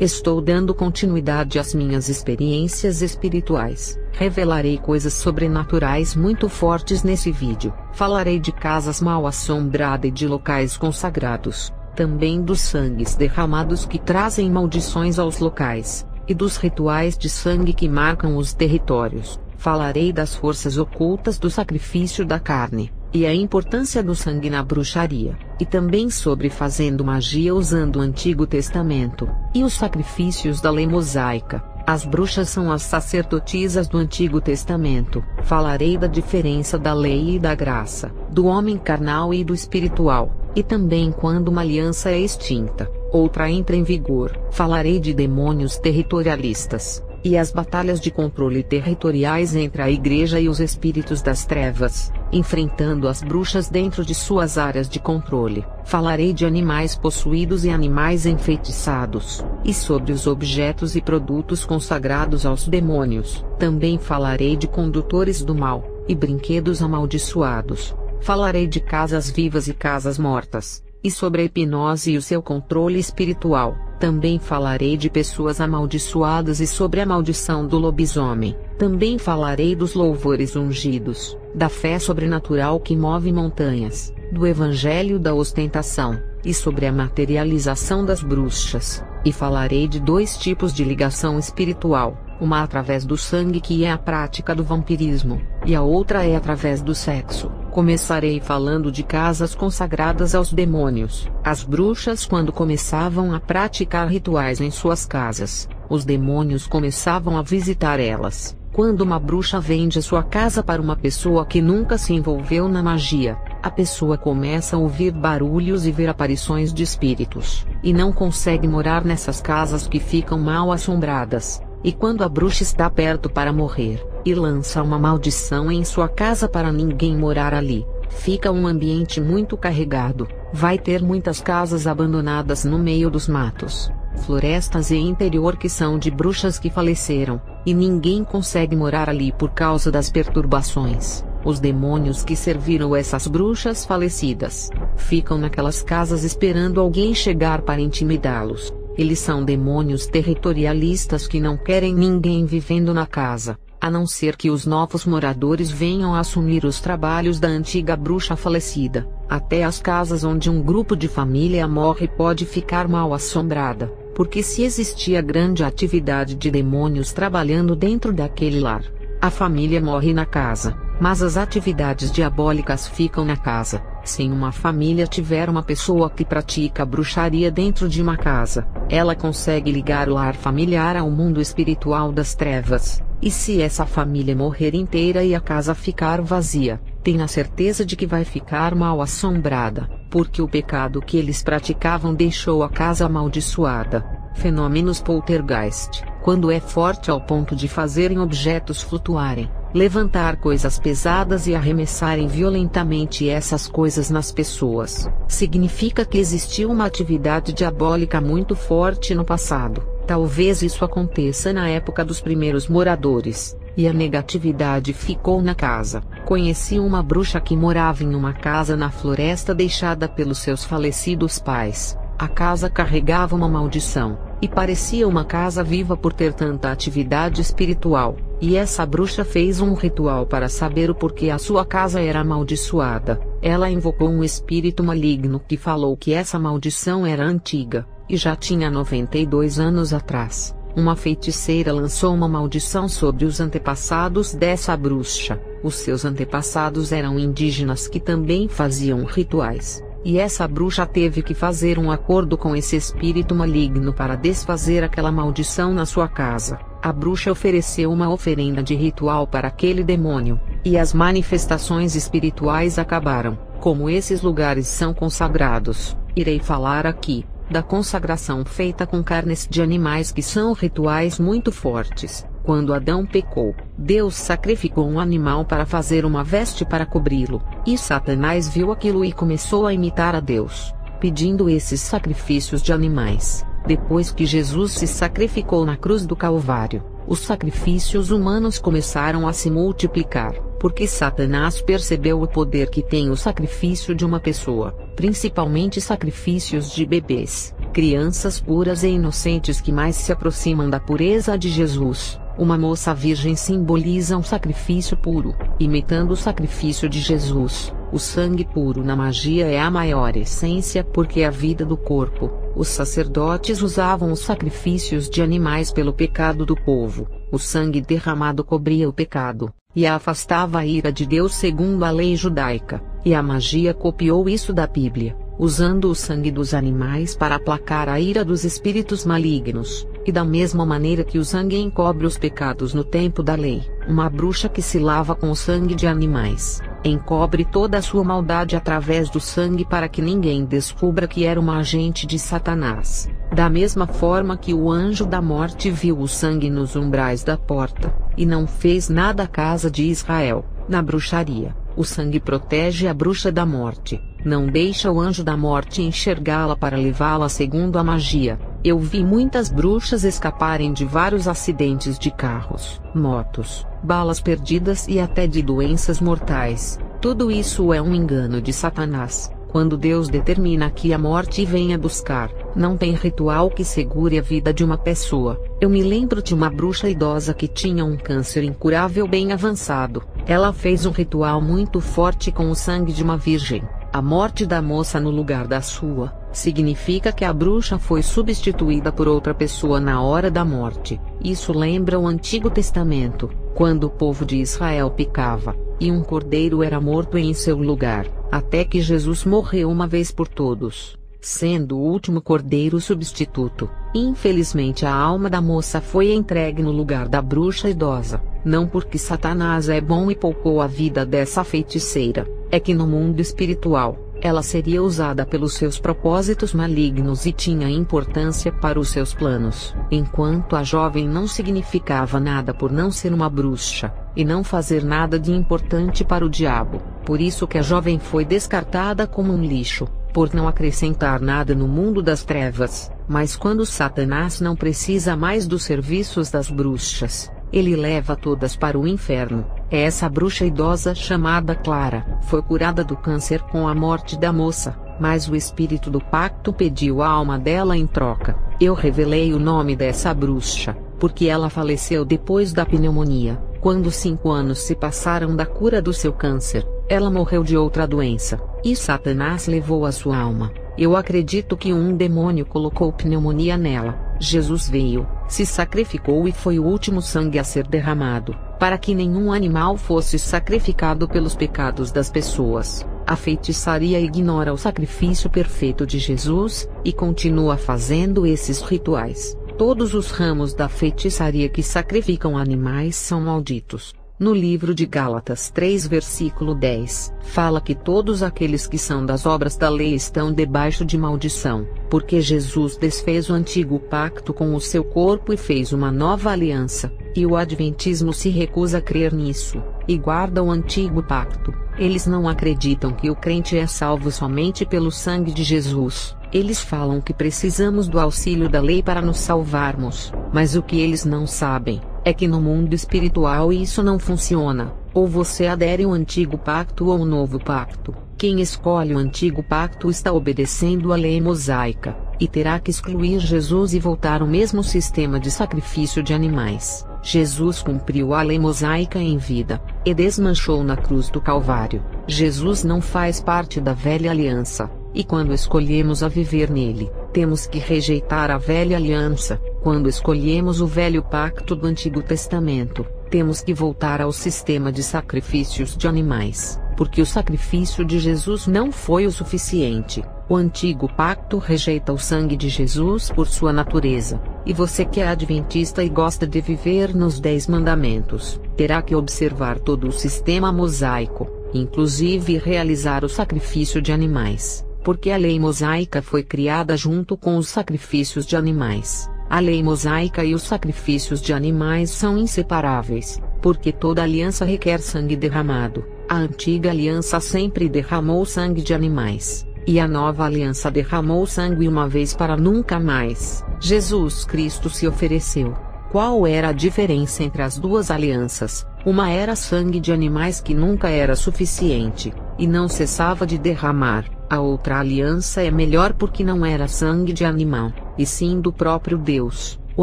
Estou dando continuidade às minhas experiências espirituais. Revelarei coisas sobrenaturais muito fortes nesse vídeo. Falarei de casas mal assombradas e de locais consagrados. Também dos sangues derramados que trazem maldições aos locais, e dos rituais de sangue que marcam os territórios. Falarei das forças ocultas do sacrifício da carne, e a importância do sangue na bruxaria, e também sobre fazendo magia usando o Antigo Testamento, e os sacrifícios da lei mosaica. As bruxas são as sacerdotisas do Antigo Testamento. Falarei da diferença da lei e da graça, do homem carnal e do espiritual, e também quando uma aliança é extinta, outra entra em vigor. Falarei de demônios territorialistas, e as batalhas de controle territoriais entre a igreja e os espíritos das trevas, enfrentando as bruxas dentro de suas áreas de controle. Falarei de animais possuídos e animais enfeitiçados, e sobre os objetos e produtos consagrados aos demônios. Também falarei de condutores do mal, e brinquedos amaldiçoados. Falarei de casas vivas e casas mortas, e sobre a hipnose e o seu controle espiritual. Também falarei de pessoas amaldiçoadas e sobre a maldição do lobisomem. Também falarei dos louvores ungidos, da fé sobrenatural que move montanhas, do evangelho da ostentação, e sobre a materialização das bruxas. E falarei de dois tipos de ligação espiritual, uma através do sangue, que é a prática do vampirismo, e a outra é através do sexo. Começarei falando de casas consagradas aos demônios. As bruxas, quando começavam a praticar rituais em suas casas, os demônios começavam a visitar elas. Quando uma bruxa vende a sua casa para uma pessoa que nunca se envolveu na magia, a pessoa começa a ouvir barulhos e ver aparições de espíritos, e não consegue morar nessas casas que ficam mal assombradas. E quando a bruxa está perto para morrer, e lança uma maldição em sua casa para ninguém morar ali, fica um ambiente muito carregado. Vai ter muitas casas abandonadas no meio dos matos, florestas e interior que são de bruxas que faleceram, e ninguém consegue morar ali por causa das perturbações. Os demônios que serviram essas bruxas falecidas ficam naquelas casas esperando alguém chegar para intimidá-los. Eles são demônios territorialistas que não querem ninguém vivendo na casa, a não ser que os novos moradores venham a assumir os trabalhos da antiga bruxa falecida. Até as casas onde um grupo de família morre pode ficar mal assombrada, porque se existia grande atividade de demônios trabalhando dentro daquele lar, a família morre na casa, mas as atividades diabólicas ficam na casa. Se uma família tiver uma pessoa que pratica bruxaria dentro de uma casa, ela consegue ligar o lar familiar ao mundo espiritual das trevas. E se essa família morrer inteira e a casa ficar vazia, tenha certeza de que vai ficar mal assombrada, porque o pecado que eles praticavam deixou a casa amaldiçoada. Fenômenos poltergeist, quando é forte ao ponto de fazerem objetos flutuarem, levantar coisas pesadas e arremessarem violentamente essas coisas nas pessoas, significa que existiu uma atividade diabólica muito forte no passado. Talvez isso aconteça na época dos primeiros moradores, e a negatividade ficou na casa. Conheci uma bruxa que morava em uma casa na floresta deixada pelos seus falecidos pais. A casa carregava uma maldição, e parecia uma casa viva por ter tanta atividade espiritual, e essa bruxa fez um ritual para saber o porquê a sua casa era amaldiçoada. Ela invocou um espírito maligno que falou que essa maldição era antiga, e já tinha 92 anos atrás. Uma feiticeira lançou uma maldição sobre os antepassados dessa bruxa. Os seus antepassados eram indígenas que também faziam rituais. E essa bruxa teve que fazer um acordo com esse espírito maligno para desfazer aquela maldição na sua casa. A bruxa ofereceu uma oferenda de ritual para aquele demônio, e as manifestações espirituais acabaram. Como esses lugares são consagrados, irei falar aqui da consagração feita com carnes de animais, que são rituais muito fortes. Quando Adão pecou, Deus sacrificou um animal para fazer uma veste para cobri-lo, e Satanás viu aquilo e começou a imitar a Deus, pedindo esses sacrifícios de animais. Depois que Jesus se sacrificou na cruz do Calvário, os sacrifícios humanos começaram a se multiplicar, porque Satanás percebeu o poder que tem o sacrifício de uma pessoa, principalmente sacrifícios de bebês, crianças puras e inocentes que mais se aproximam da pureza de Jesus. Uma moça virgem simboliza um sacrifício puro, imitando o sacrifício de Jesus. O sangue puro na magia é a maior essência porque é a vida do corpo. Os sacerdotes usavam os sacrifícios de animais pelo pecado do povo. O sangue derramado cobria o pecado, e afastava a ira de Deus segundo a lei judaica, e a magia copiou isso da Bíblia, usando o sangue dos animais para aplacar a ira dos espíritos malignos, e da mesma maneira que o sangue encobre os pecados no tempo da lei, uma bruxa que se lava com o sangue de animais, encobre toda a sua maldade através do sangue para que ninguém descubra que era uma agente de Satanás. Da mesma forma que o anjo da morte viu o sangue nos umbrais da porta, e não fez nada à casa de Israel, na bruxaria, o sangue protege a bruxa da morte, não deixa o anjo da morte enxergá-la para levá-la segundo a magia. Eu vi muitas bruxas escaparem de vários acidentes de carros, motos, balas perdidas e até de doenças mortais. Tudo isso é um engano de Satanás. Quando Deus determina que a morte venha buscar, não tem ritual que segure a vida de uma pessoa. Eu me lembro de uma bruxa idosa que tinha um câncer incurável bem avançado. Ela fez um ritual muito forte com o sangue de uma virgem. A morte da moça no lugar da sua, significa que a bruxa foi substituída por outra pessoa na hora da morte. Isso lembra o Antigo Testamento, quando o povo de Israel pecava, e um cordeiro era morto em seu lugar, até que Jesus morreu uma vez por todos, sendo o último cordeiro substituto. Infelizmente a alma da moça foi entregue no lugar da bruxa idosa, não porque Satanás é bom e poupou a vida dessa feiticeira, é que no mundo espiritual, ela seria usada pelos seus propósitos malignos e tinha importância para os seus planos. Enquanto a jovem não significava nada por não ser uma bruxa, e não fazer nada de importante para o diabo, por isso que a jovem foi descartada como um lixo, por não acrescentar nada no mundo das trevas. Mas quando Satanás não precisa mais dos serviços das bruxas, ele leva todas para o inferno. Essa bruxa idosa chamada Clara foi curada do câncer com a morte da moça, mas o espírito do pacto pediu a alma dela em troca. Eu revelei o nome dessa bruxa, porque ela faleceu depois da pneumonia. Quando 5 anos se passaram da cura do seu câncer, ela morreu de outra doença, e Satanás levou a sua alma. Eu acredito que um demônio colocou pneumonia nela. Jesus veio, se sacrificou e foi o último sangue a ser derramado, para que nenhum animal fosse sacrificado pelos pecados das pessoas. A feitiçaria ignora o sacrifício perfeito de Jesus, e continua fazendo esses rituais. Todos os ramos da feitiçaria que sacrificam animais são malditos. No livro de Gálatas 3 versículo 10, fala que todos aqueles que são das obras da lei estão debaixo de maldição, porque Jesus desfez o antigo pacto com o seu corpo e fez uma nova aliança, e o adventismo se recusa a crer nisso, e guarda o antigo pacto. Eles não acreditam que o crente é salvo somente pelo sangue de Jesus. Eles falam que precisamos do auxílio da lei para nos salvarmos, mas o que eles não sabem é que no mundo espiritual isso não funciona. Ou você adere ao antigo pacto ou ao novo pacto. Quem escolhe o antigo pacto está obedecendo a lei mosaica, e terá que excluir Jesus e voltar ao mesmo sistema de sacrifício de animais. Jesus cumpriu a lei mosaica em vida, e desmanchou na cruz do Calvário. Jesus não faz parte da velha aliança, e quando escolhemos a viver nele, temos que rejeitar a velha aliança. Quando escolhemos o velho pacto do Antigo Testamento, temos que voltar ao sistema de sacrifícios de animais, porque o sacrifício de Jesus não foi o suficiente. O Antigo Pacto rejeita o sangue de Jesus por sua natureza, e você que é adventista e gosta de viver nos 10 mandamentos, terá que observar todo o sistema mosaico, inclusive realizar o sacrifício de animais, porque a lei mosaica foi criada junto com os sacrifícios de animais. A lei mosaica e os sacrifícios de animais são inseparáveis, porque toda aliança requer sangue derramado. A antiga aliança sempre derramou sangue de animais, e a nova aliança derramou sangue uma vez para nunca mais. Jesus Cristo se ofereceu, Qual era a diferença entre as duas alianças? Uma era sangue de animais que nunca era suficiente, e não cessava de derramar. A outra aliança é melhor porque não era sangue de animal, e sim do próprio Deus. O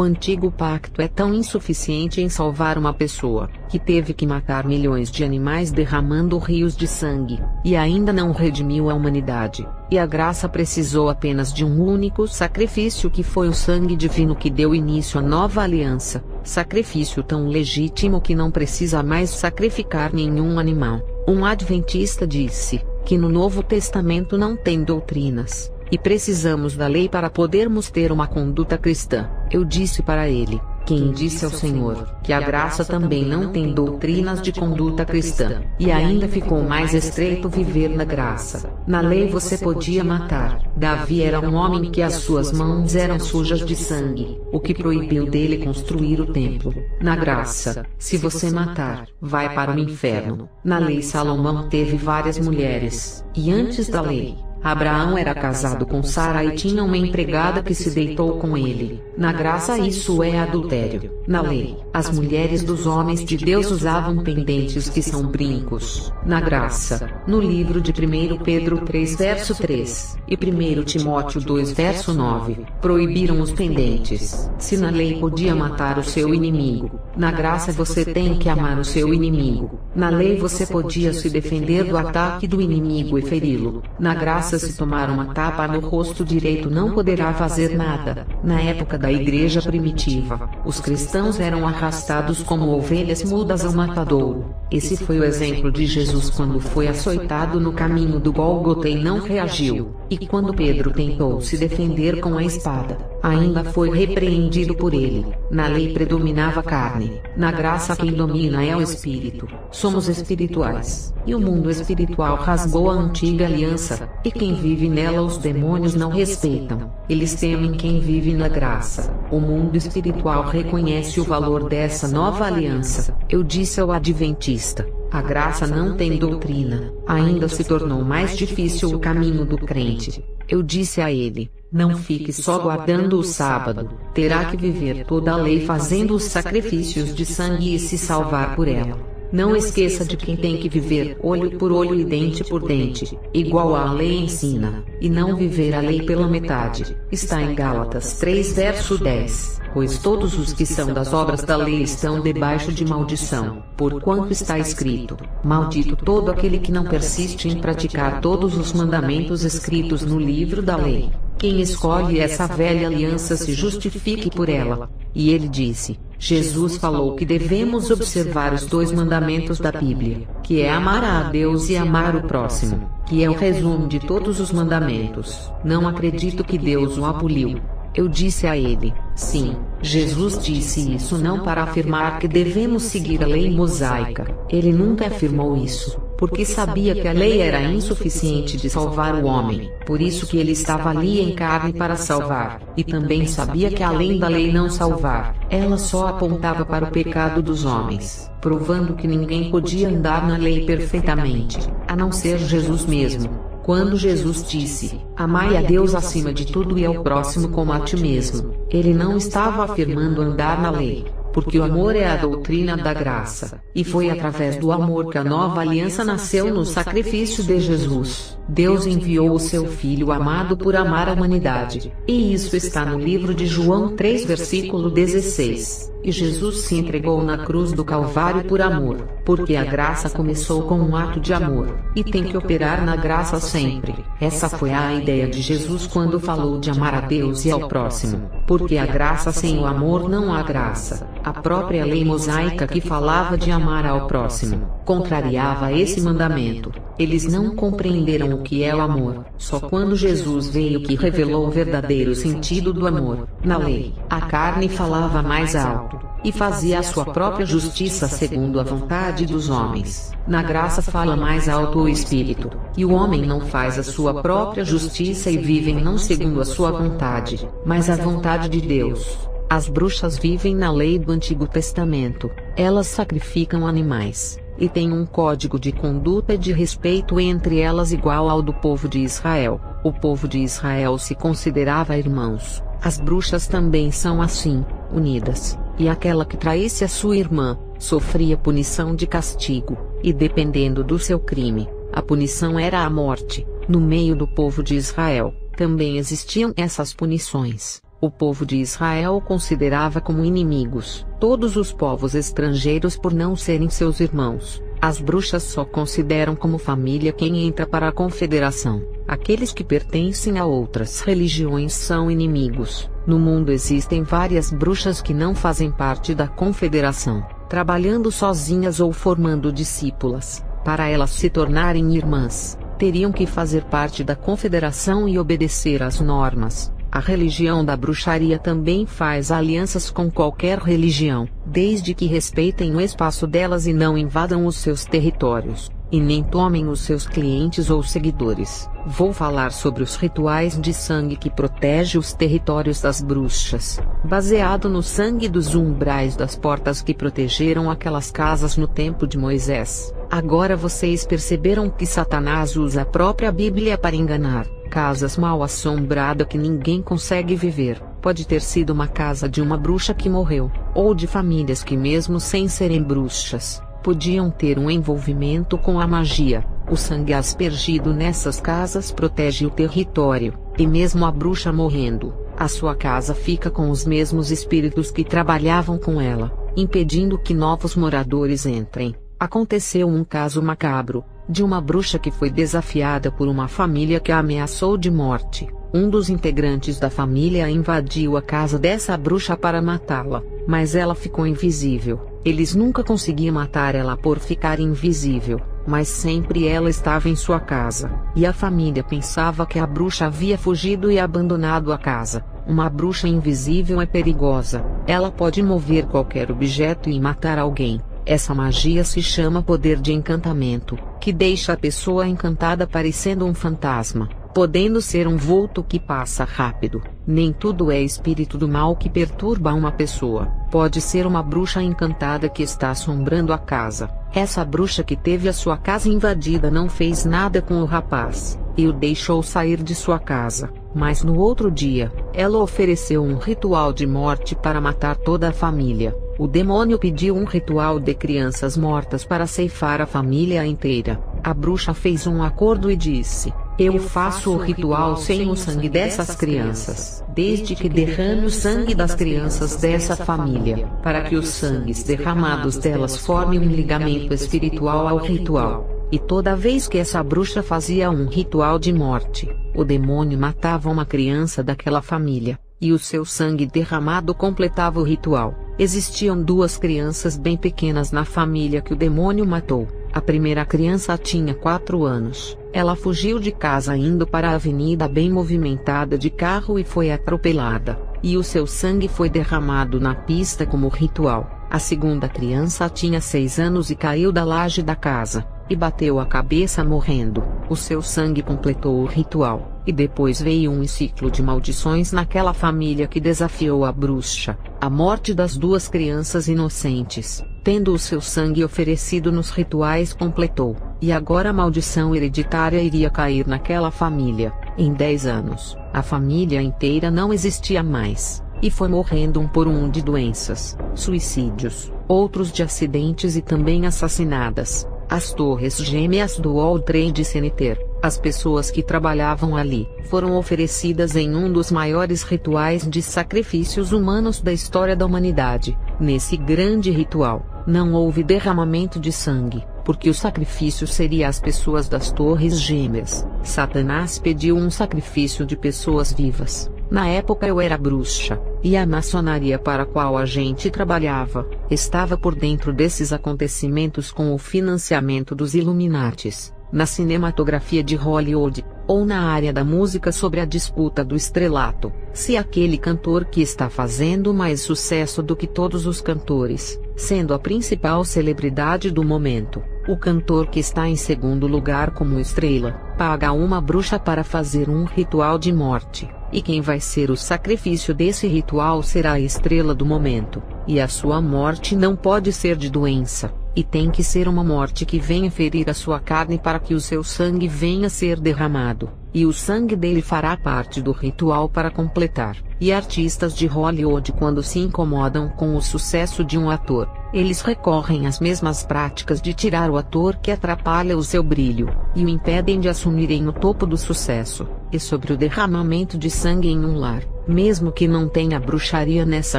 antigo pacto é tão insuficiente em salvar uma pessoa, que teve que matar milhões de animais derramando rios de sangue, e ainda não redimiu a humanidade. E a graça precisou apenas de um único sacrifício, que foi o sangue divino que deu início à nova aliança. Sacrifício tão legítimo que não precisa mais sacrificar nenhum animal. Um adventista disse que no Novo Testamento não tem doutrinas, e precisamos da lei para podermos ter uma conduta cristã. Eu disse para ele: quem disse ao Senhor que a graça também não tem doutrinas de conduta cristã? E ainda ficou mais estreito viver na graça. Na lei você podia matar. Davi era um homem que as suas mãos eram sujas de sangue, o que proibiu dele construir o templo. Na graça, se você matar, vai para o inferno. Na lei Salomão teve várias mulheres, e antes da lei, Abraão era casado com Sara e tinha uma empregada que se deitou com ele. Na graça isso é adultério. Na lei, as mulheres dos homens de Deus usavam pendentes que são brincos. Na graça, no livro de 1 Pedro 3 verso 3, e 1 Timóteo 2 verso 9, proibiram os pendentes. Se na lei podia matar o seu inimigo, na graça você tem que amar o seu inimigo. Na lei você podia se defender do ataque do inimigo e feri-lo. Na graça, se tomar uma tapa no rosto direito não poderá fazer nada. Na época da igreja primitiva, os cristãos eram arrastados como ovelhas mudas ao matadouro. Esse foi o exemplo de Jesus quando foi açoitado no caminho do Gólgota e não reagiu. E quando Pedro tentou se defender com a espada, ainda foi repreendido por ele. Na lei predominava a carne. Na graça quem domina é o Espírito. Somos espirituais, e o mundo espiritual rasgou a antiga aliança, e quem vive nela os demônios não respeitam. Eles temem quem vive na graça. O mundo espiritual reconhece o valor dessa nova aliança. Eu disse ao adventista: a graça não tem doutrina. Ainda se tornou mais difícil o caminho do crente. Eu disse a ele: não fique só guardando o sábado. Terá que viver toda a lei fazendo os sacrifícios de sangue e se salvar por ela. Não esqueça de quem tem que viver olho por olho e dente por dente, igual a lei ensina, e não viver a lei pela metade. Está em Gálatas 3 verso 10. Pois todos os que são das obras da lei estão debaixo de maldição, porquanto está escrito: maldito todo aquele que não persiste em praticar todos os mandamentos escritos no livro da lei. Quem escolhe essa velha aliança se justifique por ela. E ele disse: Jesus falou que devemos observar os 2 mandamentos da Bíblia, que é amar a Deus e amar o próximo, que é o resumo de todos os mandamentos. Não acredito que Deus o aboliu. Eu disse a ele: sim, Jesus disse isso não para afirmar que devemos seguir a lei mosaica. Ele nunca afirmou isso, porque sabia que a lei era insuficiente de salvar o homem. Por isso que ele estava ali em carne para salvar. E também sabia que além da lei não salvar, ela só apontava para o pecado dos homens, provando que ninguém podia andar na lei perfeitamente, a não ser Jesus mesmo. Quando Jesus disse: amai a Deus acima de tudo e ao próximo como a ti mesmo, ele não estava afirmando andar na lei, porque o amor é a doutrina da graça, e foi através do amor que a nova aliança nasceu no sacrifício de Jesus. Deus enviou o seu Filho amado por amar a humanidade, e isso está no livro de João 3 versículo 16. E Jesus se entregou na cruz do Calvário por amor, porque a graça começou com um ato de amor, e tem que operar na graça sempre. Essa foi a ideia de Jesus quando falou de amar a Deus e ao próximo, porque a graça sem o amor não há graça. A própria lei mosaica que falava de amar ao próximo, contrariava esse mandamento. Eles não compreenderam o que é o amor. Só quando Jesus veio que revelou o verdadeiro sentido do amor. Na lei, a carne falava mais alto, e fazia a sua própria justiça segundo a vontade dos homens. Na graça fala mais alto o Espírito, e o homem não faz a sua própria justiça e vivem não segundo a sua vontade, mas a vontade de Deus. As bruxas vivem na lei do Antigo Testamento. Elas sacrificam animais, e têm um código de conduta e de respeito entre elas igual ao do povo de Israel. O povo de Israel se considerava irmãos. As bruxas também são assim, unidas, e aquela que traísse a sua irmã, sofria punição de castigo, e dependendo do seu crime, a punição era a morte. No meio do povo de Israel, também existiam essas punições. O povo de Israel considerava como inimigos todos os povos estrangeiros por não serem seus irmãos. As bruxas só consideram como família quem entra para a confederação. Aqueles que pertencem a outras religiões são inimigos. No mundo existem várias bruxas que não fazem parte da confederação, trabalhando sozinhas ou formando discípulas. Para elas se tornarem irmãs, teriam que fazer parte da confederação e obedecer às normas. A religião da bruxaria também faz alianças com qualquer religião, desde que respeitem o espaço delas e não invadam os seus territórios, e nem tomem os seus clientes ou seguidores. Vou falar sobre os rituais de sangue que protegem os territórios das bruxas, baseado no sangue dos umbrais das portas que protegeram aquelas casas no tempo de Moisés. Agora vocês perceberam que Satanás usa a própria Bíblia para enganar. Casas mal assombradas que ninguém consegue viver. Pode ter sido uma casa de uma bruxa que morreu, ou de famílias que mesmo sem serem bruxas, podiam ter um envolvimento com a magia. O sangue aspergido nessas casas protege o território, e mesmo a bruxa morrendo, a sua casa fica com os mesmos espíritos que trabalhavam com ela, impedindo que novos moradores entrem. Aconteceu um caso macabro, de uma bruxa que foi desafiada por uma família que a ameaçou de morte. Um dos integrantes da família invadiu a casa dessa bruxa para matá-la, mas ela ficou invisível. Eles nunca conseguiam matar ela por ficar invisível, mas sempre ela estava em sua casa, e a família pensava que a bruxa havia fugido e abandonado a casa. Uma bruxa invisível é perigosa, ela pode mover qualquer objeto e matar alguém. Essa magia se chama poder de encantamento, que deixa a pessoa encantada parecendo um fantasma, podendo ser um vulto que passa rápido. Nem tudo é espírito do mal que perturba uma pessoa, pode ser uma bruxa encantada que está assombrando a casa. Essa bruxa que teve a sua casa invadida não fez nada com o rapaz, e o deixou sair de sua casa, mas no outro dia, ela ofereceu um ritual de morte para matar toda a família. O demônio pediu um ritual de crianças mortas para ceifar a família inteira. A bruxa fez um acordo e disse: eu faço o ritual sem o sangue dessas crianças, desde que derrame o sangue das crianças dessa família, para que os sangues derramados delas formem um ligamento espiritual ao ritual. E toda vez que essa bruxa fazia um ritual de morte, o demônio matava uma criança daquela família, e o seu sangue derramado completava o ritual. Existiam duas crianças bem pequenas na família que o demônio matou. A primeira criança tinha 4 anos. Ela fugiu de casa indo para a avenida bem movimentada de carro e foi atropelada, e o seu sangue foi derramado na pista como ritual. A segunda criança tinha 6 anos e caiu da laje da casa, e bateu a cabeça morrendo. O seu sangue completou o ritual, e depois veio um ciclo de maldições naquela família que desafiou a bruxa. A morte das duas crianças inocentes, tendo o seu sangue oferecido nos rituais, completou, e agora a maldição hereditária iria cair naquela família. Em 10 anos, a família inteira não existia mais, e foi morrendo um por um de doenças, suicídios, outros de acidentes e também assassinadas. As torres gêmeas do World Trade Center, as pessoas que trabalhavam ali, foram oferecidas em um dos maiores rituais de sacrifícios humanos da história da humanidade. Nesse grande ritual, não houve derramamento de sangue, porque o sacrifício seria as pessoas das torres gêmeas. Satanás pediu um sacrifício de pessoas vivas. Na época eu era bruxa, e a maçonaria para a qual a gente trabalhava, estava por dentro desses acontecimentos com o financiamento dos Illuminatis. Na cinematografia de Hollywood, ou na área da música sobre a disputa do estrelato, se aquele cantor que está fazendo mais sucesso do que todos os cantores, sendo a principal celebridade do momento, o cantor que está em segundo lugar como estrela, paga uma bruxa para fazer um ritual de morte. E quem vai ser o sacrifício desse ritual será a estrela do momento, e a sua morte não pode ser de doença, e tem que ser uma morte que venha ferir a sua carne para que o seu sangue venha a ser derramado. e o sangue dele fará parte do ritual para completar. E artistas de Hollywood, quando se incomodam com o sucesso de um ator, eles recorrem às mesmas práticas de tirar o ator que atrapalha o seu brilho, e o impedem de assumirem o topo do sucesso. E sobre o derramamento de sangue em um lar, mesmo que não tenha bruxaria nessa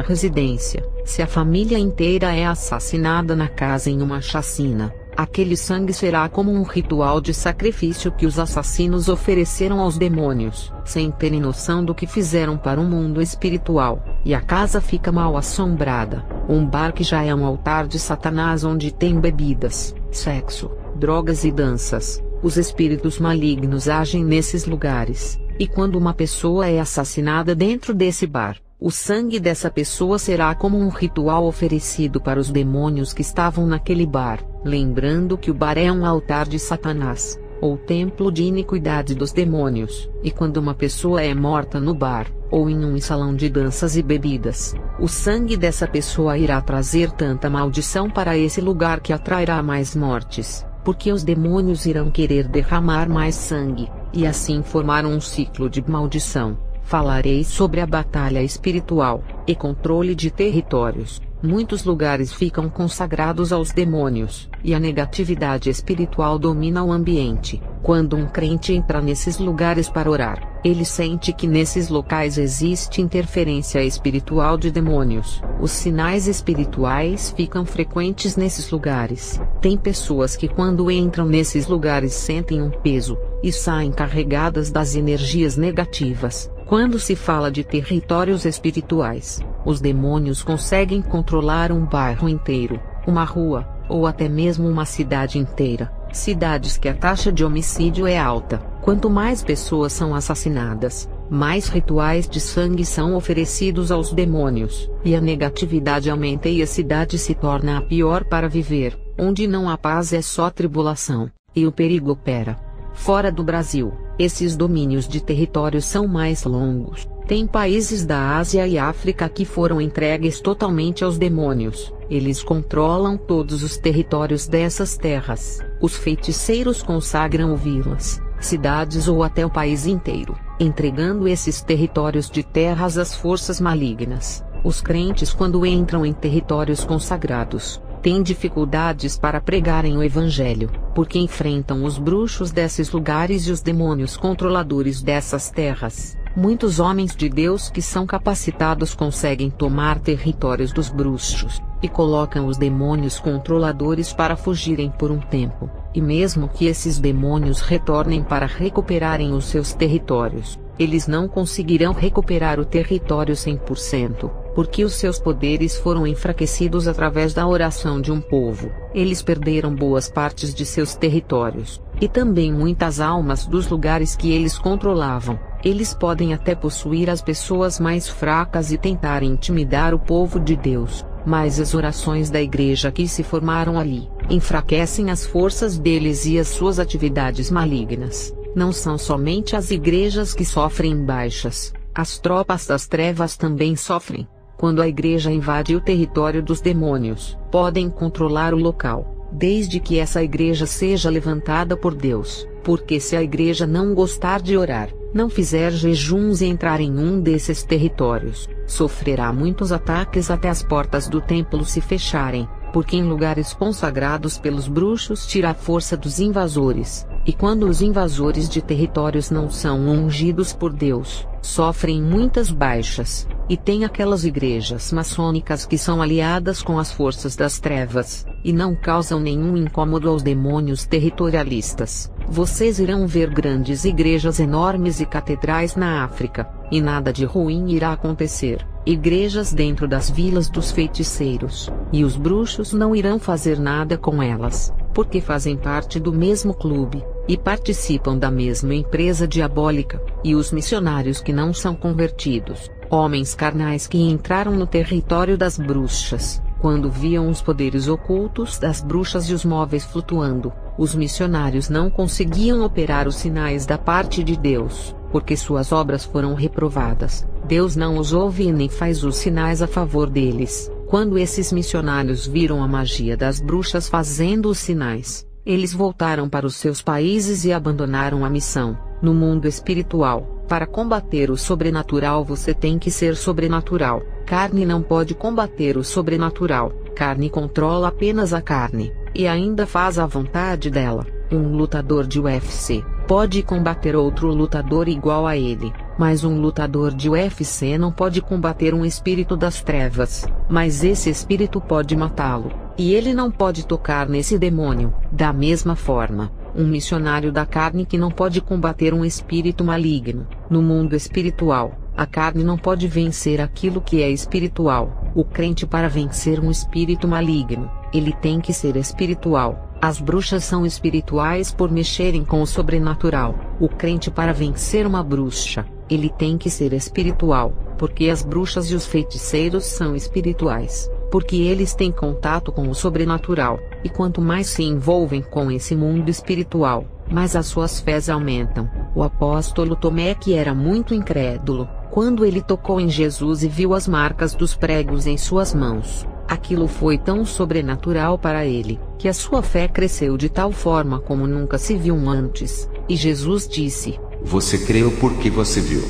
residência, se a família inteira é assassinada na casa em uma chacina, aquele sangue será como um ritual de sacrifício que os assassinos ofereceram aos demônios, sem terem noção do que fizeram para o mundo espiritual, e a casa fica mal assombrada, um bar que já é um altar de Satanás onde tem bebidas, sexo, drogas e danças. Os espíritos malignos agem nesses lugares, e quando uma pessoa é assassinada dentro desse bar, o sangue dessa pessoa será como um ritual oferecido para os demônios que estavam naquele bar, lembrando que o bar é um altar de Satanás, ou templo de iniquidade dos demônios, e quando uma pessoa é morta no bar, ou em um salão de danças e bebidas, o sangue dessa pessoa irá trazer tanta maldição para esse lugar que atrairá mais mortes, porque os demônios irão querer derramar mais sangue, e assim formar um ciclo de maldição. Falarei sobre a batalha espiritual, e controle de territórios. Muitos lugares ficam consagrados aos demônios, e a negatividade espiritual domina o ambiente. Quando um crente entra nesses lugares para orar, ele sente que nesses locais existe interferência espiritual de demônios. Os sinais espirituais ficam frequentes nesses lugares. Tem pessoas que quando entram nesses lugares sentem um peso, e saem carregadas das energias negativas. Quando se fala de territórios espirituais, os demônios conseguem controlar um bairro inteiro, uma rua, ou até mesmo uma cidade inteira. Cidades que a taxa de homicídio é alta. Quanto mais pessoas são assassinadas, mais rituais de sangue são oferecidos aos demônios, e a negatividade aumenta e a cidade se torna a pior para viver. Onde não há paz é só tribulação, e o perigo opera. Fora do Brasil, esses domínios de territórios são mais longos. Tem países da Ásia e África que foram entregues totalmente aos demônios. Eles controlam todos os territórios dessas terras. Os feiticeiros consagram vilas, cidades ou até o país inteiro, entregando esses territórios de terras às forças malignas. Os crentes, quando entram em territórios consagrados, têm dificuldades para pregarem o evangelho, porque enfrentam os bruxos desses lugares e os demônios controladores dessas terras. Muitos homens de Deus que são capacitados conseguem tomar territórios dos bruxos, e colocam os demônios controladores para fugirem por um tempo, e mesmo que esses demônios retornem para recuperarem os seus territórios, eles não conseguirão recuperar o território 100%, porque os seus poderes foram enfraquecidos através da oração de um povo. Eles perderam boas partes de seus territórios, e também muitas almas dos lugares que eles controlavam. Eles podem até possuir as pessoas mais fracas e tentar intimidar o povo de Deus, mas as orações da igreja que se formaram ali, enfraquecem as forças deles e as suas atividades malignas. Não são somente as igrejas que sofrem baixas, as tropas das trevas também sofrem. Quando a igreja invade o território dos demônios, podem controlar o local, desde que essa igreja seja levantada por Deus, porque se a igreja não gostar de orar, não fizer jejuns e entrar em um desses territórios, sofrerá muitos ataques até as portas do templo se fecharem, porque em lugares consagrados pelos bruxos tira a força dos invasores, e quando os invasores de territórios não são ungidos por Deus, sofrem muitas baixas. E tem aquelas igrejas maçônicas que são aliadas com as forças das trevas, e não causam nenhum incômodo aos demônios territorialistas. Vocês irão ver grandes igrejas enormes e catedrais na África, e nada de ruim irá acontecer. Igrejas dentro das vilas dos feiticeiros, e os bruxos não irão fazer nada com elas, porque fazem parte do mesmo clube, e participam da mesma empresa diabólica. E os missionários que não são convertidos, homens carnais que entraram no território das bruxas, quando viam os poderes ocultos das bruxas e os móveis flutuando, os missionários não conseguiam operar os sinais da parte de Deus, porque suas obras foram reprovadas. Deus não os ouve e nem faz os sinais a favor deles. Quando esses missionários viram a magia das bruxas fazendo os sinais, eles voltaram para os seus países e abandonaram a missão. No mundo espiritual, para combater o sobrenatural você tem que ser sobrenatural. Carne não pode combater o sobrenatural. Carne controla apenas a carne, e ainda faz a vontade dela. Um lutador de UFC pode combater outro lutador igual a ele, mas um lutador de UFC não pode combater um espírito das trevas, mas esse espírito pode matá-lo, e ele não pode tocar nesse demônio. Da mesma forma, um missionário da carne que não pode combater um espírito maligno. No mundo espiritual, a carne não pode vencer aquilo que é espiritual. O crente, para vencer um espírito maligno, ele tem que ser espiritual. As bruxas são espirituais por mexerem com o sobrenatural. O crente, para vencer uma bruxa, ele tem que ser espiritual, porque as bruxas e os feiticeiros são espirituais, porque eles têm contato com o sobrenatural, e quanto mais se envolvem com esse mundo espiritual, mais as suas fés aumentam. O apóstolo Tomé, que era muito incrédulo, quando ele tocou em Jesus e viu as marcas dos pregos em suas mãos, aquilo foi tão sobrenatural para ele, que a sua fé cresceu de tal forma como nunca se viu antes. E Jesus disse: "Você creu porque você viu."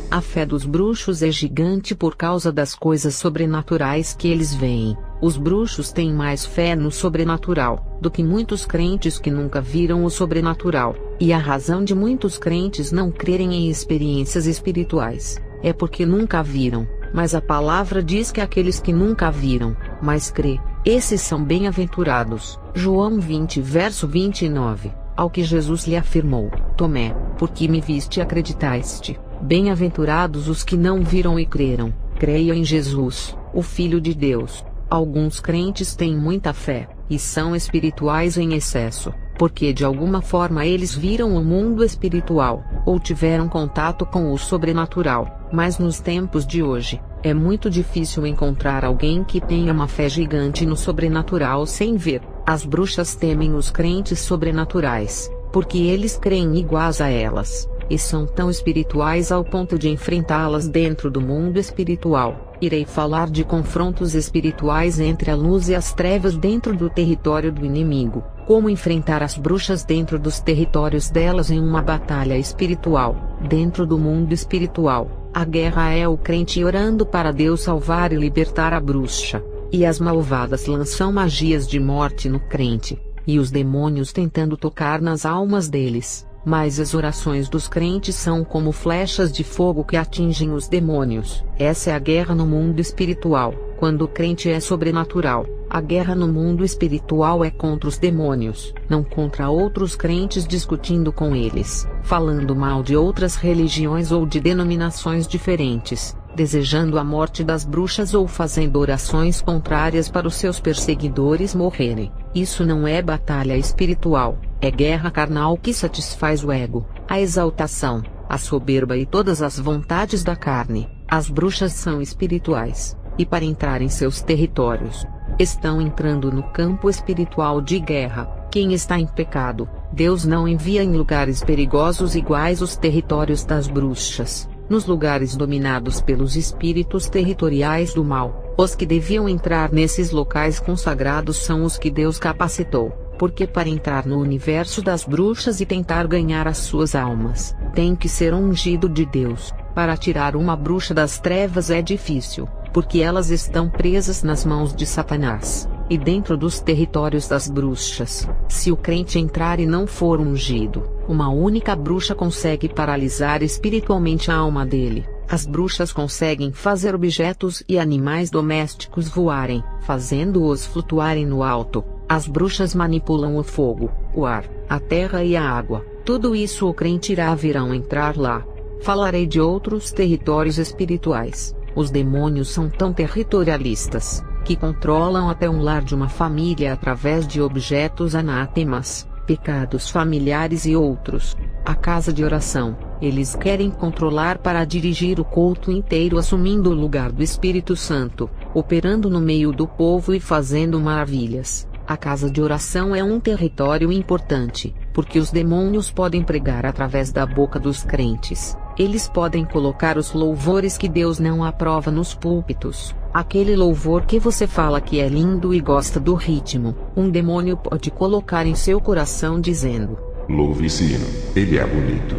A fé dos bruxos é gigante por causa das coisas sobrenaturais que eles veem. Os bruxos têm mais fé no sobrenatural do que muitos crentes que nunca viram o sobrenatural. E a razão de muitos crentes não crerem em experiências espirituais é porque nunca viram. Mas a palavra diz que aqueles que nunca viram, mas crê, esses são bem-aventurados. João 20 verso 29. Ao que Jesus lhe afirmou: Tomé, porque me viste acreditaste. Bem-aventurados os que não viram e creram. Creia em Jesus, o Filho de Deus. Alguns crentes têm muita fé, e são espirituais em excesso, porque de alguma forma eles viram o mundo espiritual, ou tiveram contato com o sobrenatural. Mas nos tempos de hoje, é muito difícil encontrar alguém que tenha uma fé gigante no sobrenatural sem ver. As bruxas temem os crentes sobrenaturais, porque eles creem iguais a elas, e são tão espirituais ao ponto de enfrentá-las dentro do mundo espiritual. Irei falar de confrontos espirituais entre a luz e as trevas dentro do território do inimigo, como enfrentar as bruxas dentro dos territórios delas em uma batalha espiritual. Dentro do mundo espiritual, a guerra é o crente orando para Deus salvar e libertar a bruxa, e as malvadas lançam magias de morte no crente, e os demônios tentando tocar nas almas deles. Mas as orações dos crentes são como flechas de fogo que atingem os demônios. Essa é a guerra no mundo espiritual. Quando o crente é sobrenatural, a guerra no mundo espiritual é contra os demônios, não contra outros crentes discutindo com eles, falando mal de outras religiões ou de denominações diferentes, desejando a morte das bruxas ou fazendo orações contrárias para os seus perseguidores morrerem. Isso não é batalha espiritual, é guerra carnal que satisfaz o ego, a exaltação, a soberba e todas as vontades da carne. As bruxas são espirituais, e para entrar em seus territórios, estão entrando no campo espiritual de guerra. Quem está em pecado, Deus não envia em lugares perigosos iguais os territórios das bruxas. Nos lugares dominados pelos espíritos territoriais do mal, os que deviam entrar nesses locais consagrados são os que Deus capacitou, porque para entrar no universo das bruxas e tentar ganhar as suas almas, tem que ser ungido de Deus. Para tirar uma bruxa das trevas é difícil, porque elas estão presas nas mãos de Satanás, e dentro dos territórios das bruxas. Se o crente entrar e não for ungido, uma única bruxa consegue paralisar espiritualmente a alma dele. As bruxas conseguem fazer objetos e animais domésticos voarem, fazendo-os flutuarem no alto. As bruxas manipulam o fogo, o ar, a terra e a água. Tudo isso o crente irá virão entrar lá. Falarei de outros territórios espirituais. Os demônios são tão territorialistas, que controlam até um lar de uma família através de objetos anátemas, pecados familiares e outros. A casa de oração, eles querem controlar para dirigir o culto inteiro, assumindo o lugar do Espírito Santo, operando no meio do povo e fazendo maravilhas. A casa de oração é um território importante, porque os demônios podem pregar através da boca dos crentes. Eles podem colocar os louvores que Deus não aprova nos púlpitos. Aquele louvor que você fala que é lindo e gosta do ritmo, um demônio pode colocar em seu coração dizendo: "Louve esse hino, ele é bonito."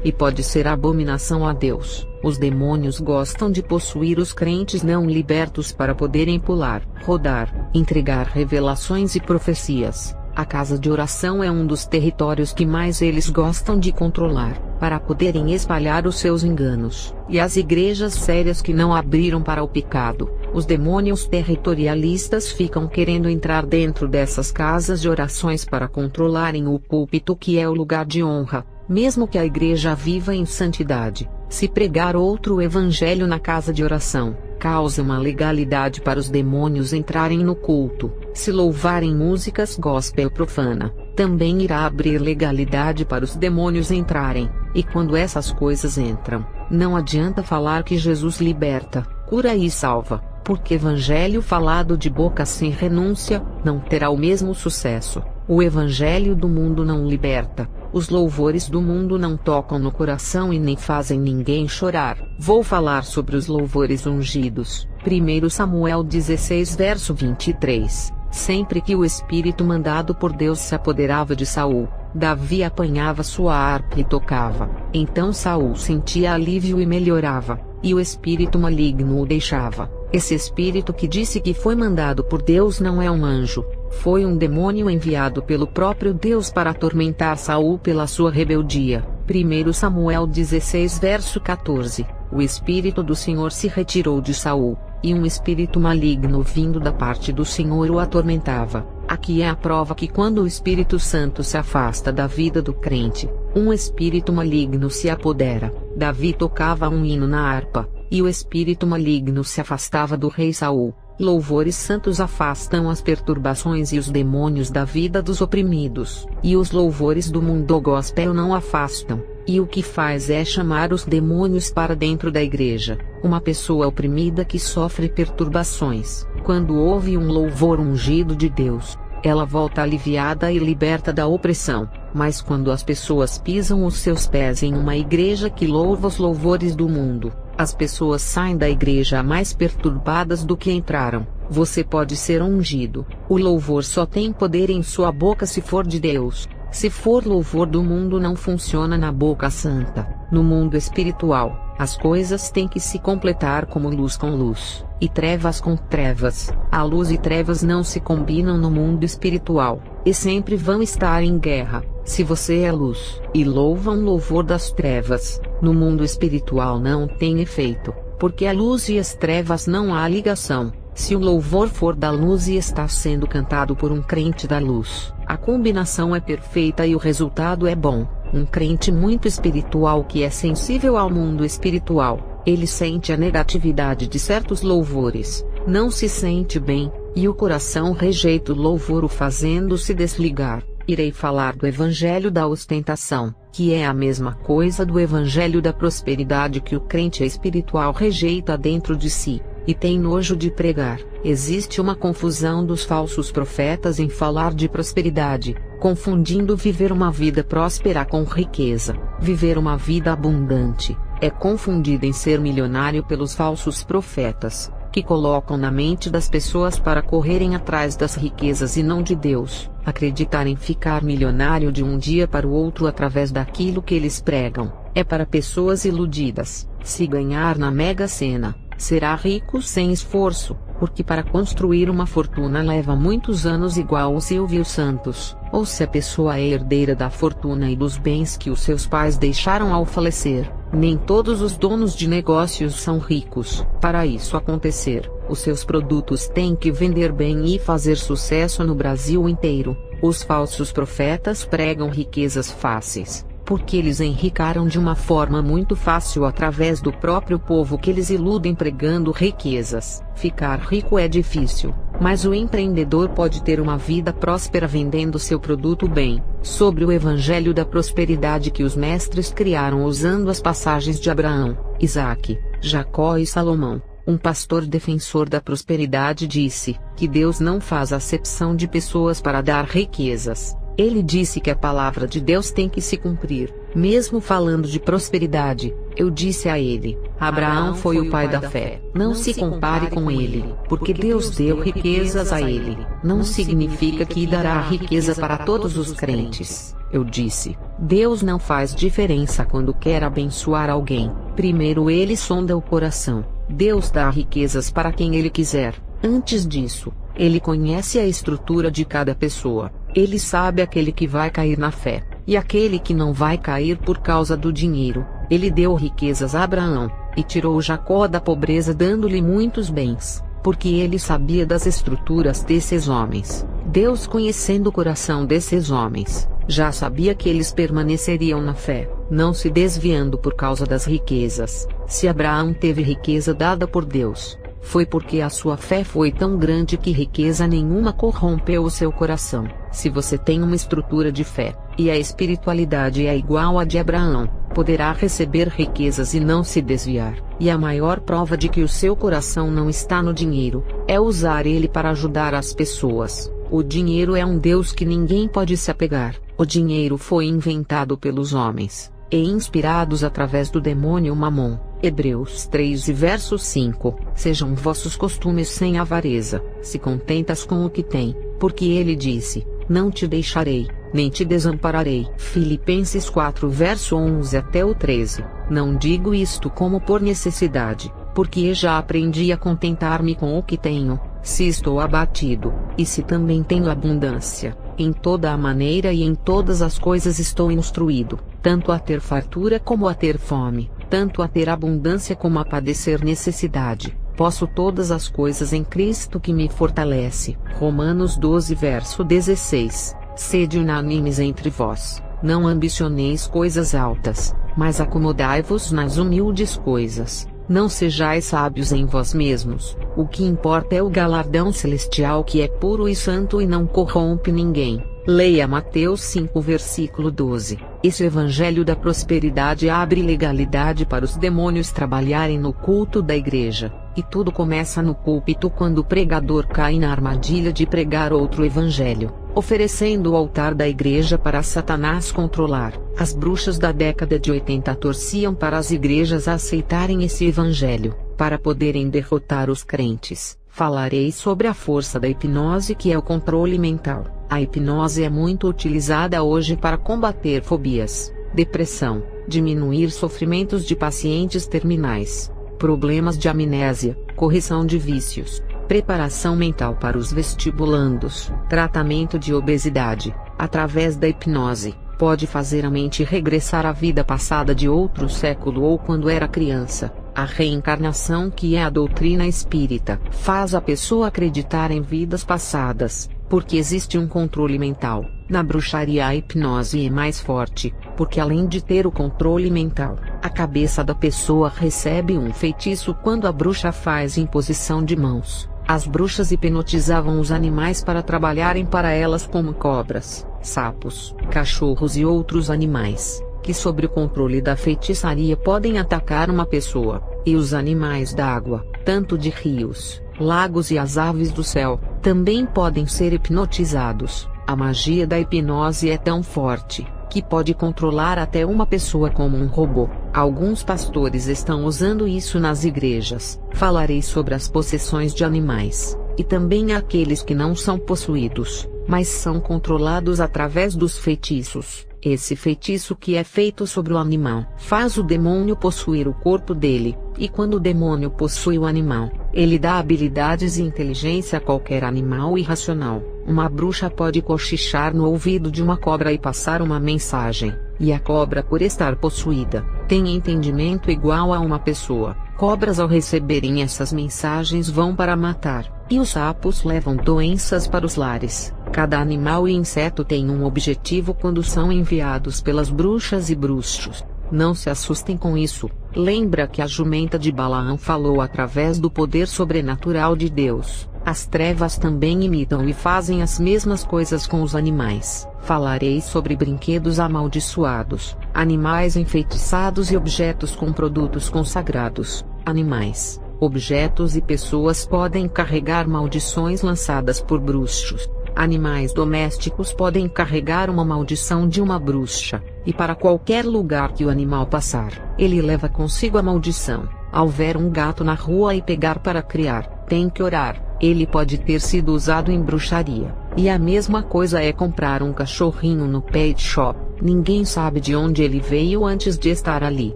e pode ser abominação a Deus. Os demônios gostam de possuir os crentes não libertos para poderem pular, rodar, entregar revelações e profecias. A casa de oração é um dos territórios que mais eles gostam de controlar, para poderem espalhar os seus enganos. E as igrejas sérias que não abriram para o pecado, os demônios territorialistas ficam querendo entrar dentro dessas casas de orações para controlarem o púlpito, que é o lugar de honra, mesmo que a igreja viva em santidade. Se pregar outro evangelho na casa de oração, causa uma legalidade para os demônios entrarem no culto. Se louvarem músicas gospel profana, também irá abrir legalidade para os demônios entrarem. E quando essas coisas entram, não adianta falar que Jesus liberta, cura e salva, porque evangelho falado de boca sem renúncia, não terá o mesmo sucesso. O evangelho do mundo não liberta. Os louvores do mundo não tocam no coração e nem fazem ninguém chorar. Vou falar sobre os louvores ungidos. 1 Samuel 16 verso 23. Sempre que o espírito mandado por Deus se apoderava de Saul, Davi apanhava sua harpa e tocava. Então Saul sentia alívio e melhorava, e o espírito maligno o deixava. Esse espírito que disse que foi mandado por Deus não é um anjo. Foi um demônio enviado pelo próprio Deus para atormentar Saul pela sua rebeldia. 1 Samuel 16 verso 14. O espírito do Senhor se retirou de Saul, e um espírito maligno vindo da parte do Senhor o atormentava. Aqui é a prova que quando o Espírito Santo se afasta da vida do crente, um espírito maligno se apodera. Davi tocava um hino na harpa, e o espírito maligno se afastava do rei Saul. Louvores santos afastam as perturbações e os demônios da vida dos oprimidos, e os louvores do mundo gospel não afastam, e o que faz é chamar os demônios para dentro da igreja. Uma pessoa oprimida que sofre perturbações, quando ouve um louvor ungido de Deus, ela volta aliviada e liberta da opressão. Mas quando as pessoas pisam os seus pés em uma igreja que louva os louvores do mundo, as pessoas saem da igreja mais perturbadas do que entraram. Você pode ser ungido. O louvor só tem poder em sua boca se for de Deus. Se for louvor do mundo, não funciona na boca santa. No mundo espiritual, as coisas têm que se completar como luz com luz, e trevas com trevas. A luz e trevas não se combinam no mundo espiritual, e sempre vão estar em guerra. Se você é luz, e louva um louvor das trevas, no mundo espiritual não tem efeito, porque a luz e as trevas não há ligação. Se o louvor for da luz e está sendo cantado por um crente da luz, a combinação é perfeita e o resultado é bom. Um crente muito espiritual que é sensível ao mundo espiritual, ele sente a negatividade de certos louvores, não se sente bem, e o coração rejeita o louvor, o fazendo-se desligar. Irei falar do evangelho da ostentação, que é a mesma coisa do evangelho da prosperidade que o crente espiritual rejeita dentro de si, e tem nojo de pregar. Existe uma confusão dos falsos profetas em falar de prosperidade, confundindo viver uma vida próspera com riqueza. Viver uma vida abundante é confundido em ser milionário pelos falsos profetas, que colocam na mente das pessoas para correrem atrás das riquezas e não de Deus. Acreditar em ficar milionário de um dia para o outro através daquilo que eles pregam, é para pessoas iludidas. Se ganhar na Mega Sena, será rico sem esforço, porque para construir uma fortuna leva muitos anos, igual o Silvio Santos. Ou se a pessoa é herdeira da fortuna e dos bens que os seus pais deixaram ao falecer. Nem todos os donos de negócios são ricos. Para isso acontecer, os seus produtos têm que vender bem e fazer sucesso no Brasil inteiro. Os falsos profetas pregam riquezas fáceis, porque eles enricaram de uma forma muito fácil através do próprio povo que eles iludem pregando riquezas. Ficar rico é difícil, mas o empreendedor pode ter uma vida próspera vendendo seu produto bem. Sobre o evangelho da prosperidade que os mestres criaram usando as passagens de Abraão, Isaque, Jacó e Salomão, um pastor defensor da prosperidade disse que Deus não faz acepção de pessoas para dar riquezas. Ele disse que a palavra de Deus tem que se cumprir. Mesmo falando de prosperidade, eu disse a ele: Abraão foi o pai da fé. Não se compare com ele, porque Deus deu riquezas a ele. Não significa que dará riqueza para todos os crentes. Eu disse: Deus não faz diferença quando quer abençoar alguém. Primeiro ele sonda o coração. Deus dá riquezas para quem ele quiser. Antes disso, ele conhece a estrutura de cada pessoa. Ele sabe aquele que vai cair na fé, e aquele que não vai cair por causa do dinheiro. Ele deu riquezas a Abraão, e tirou Jacó da pobreza dando-lhe muitos bens, porque ele sabia das estruturas desses homens. Deus, conhecendo o coração desses homens, já sabia que eles permaneceriam na fé, não se desviando por causa das riquezas. Se Abraão teve riqueza dada por Deus, foi porque a sua fé foi tão grande que riqueza nenhuma corrompeu o seu coração. Se você tem uma estrutura de fé, e a espiritualidade é igual à de Abraão, poderá receber riquezas e não se desviar. E a maior prova de que o seu coração não está no dinheiro, é usar ele para ajudar as pessoas. O dinheiro é um Deus que ninguém pode se apegar. O dinheiro foi inventado pelos homens, e inspirados através do demônio Mamon. Hebreus 3 e verso 5. Sejam vossos costumes sem avareza, se contentas com o que tem, porque ele disse: não te deixarei, nem te desampararei. Filipenses 4 verso 11 até o 13. Não digo isto como por necessidade, porque já aprendi a contentar-me com o que tenho, se estou abatido, e se também tenho abundância. Em toda a maneira e em todas as coisas estou instruído, tanto a ter fartura como a ter fome, tanto a ter abundância como a padecer necessidade. Posso todas as coisas em Cristo que me fortalece. Romanos 12 verso 16. Sede unânimes entre vós, não ambicioneis coisas altas, mas acomodai-vos nas humildes coisas. Não sejais sábios em vós mesmos, o que importa é o galardão celestial que é puro e santo e não corrompe ninguém. Leia Mateus 5 versículo 12. Esse evangelho da prosperidade abre legalidade para os demônios trabalharem no culto da igreja, e tudo começa no púlpito quando o pregador cai na armadilha de pregar outro evangelho, oferecendo o altar da igreja para Satanás controlar. As bruxas da década de 80 torciam para as igrejas aceitarem esse evangelho, para poderem derrotar os crentes. Falarei sobre a força da hipnose, que é o controle mental. A hipnose é muito utilizada hoje para combater fobias, depressão, diminuir sofrimentos de pacientes terminais, problemas de amnésia, correção de vícios, preparação mental para os vestibulandos, tratamento de obesidade. Através da hipnose, pode fazer a mente regressar à vida passada de outro século ou quando era criança. A reencarnação, que é a doutrina espírita, faz a pessoa acreditar em vidas passadas, porque existe um controle mental. Na bruxaria a hipnose é mais forte, porque além de ter o controle mental, a cabeça da pessoa recebe um feitiço quando a bruxa faz imposição de mãos. As bruxas hipnotizavam os animais para trabalharem para elas, como cobras, sapos, cachorros e outros animais, que sob o controle da feitiçaria podem atacar uma pessoa. E os animais da água, tanto de rios, lagos e as aves do céu, também podem ser hipnotizados. A magia da hipnose é tão forte, que pode controlar até uma pessoa como um robô. Alguns pastores estão usando isso nas igrejas. Falarei sobre as possessões de animais, e também aqueles que não são possuídos, mas são controlados através dos feitiços. Esse feitiço, que é feito sobre o animal, faz o demônio possuir o corpo dele, e quando o demônio possui o animal, ele dá habilidades e inteligência a qualquer animal irracional. Uma bruxa pode cochichar no ouvido de uma cobra e passar uma mensagem, e a cobra, por estar possuída, tem entendimento igual a uma pessoa. Cobras, ao receberem essas mensagens, vão para matar, e os sapos levam doenças para os lares. Cada animal e inseto tem um objetivo quando são enviados pelas bruxas e bruxos. Não se assustem com isso. Lembra que a jumenta de Balaão falou através do poder sobrenatural de Deus. As trevas também imitam e fazem as mesmas coisas com os animais. Falarei sobre brinquedos amaldiçoados, animais enfeitiçados e objetos com produtos consagrados. Animais, objetos e pessoas podem carregar maldições lançadas por bruxos. Animais domésticos podem carregar uma maldição de uma bruxa, e para qualquer lugar que o animal passar, ele leva consigo a maldição. Ao ver um gato na rua e pegar para criar, tem que orar. Ele pode ter sido usado em bruxaria. E a mesma coisa é comprar um cachorrinho no pet shop. Ninguém sabe de onde ele veio antes de estar ali.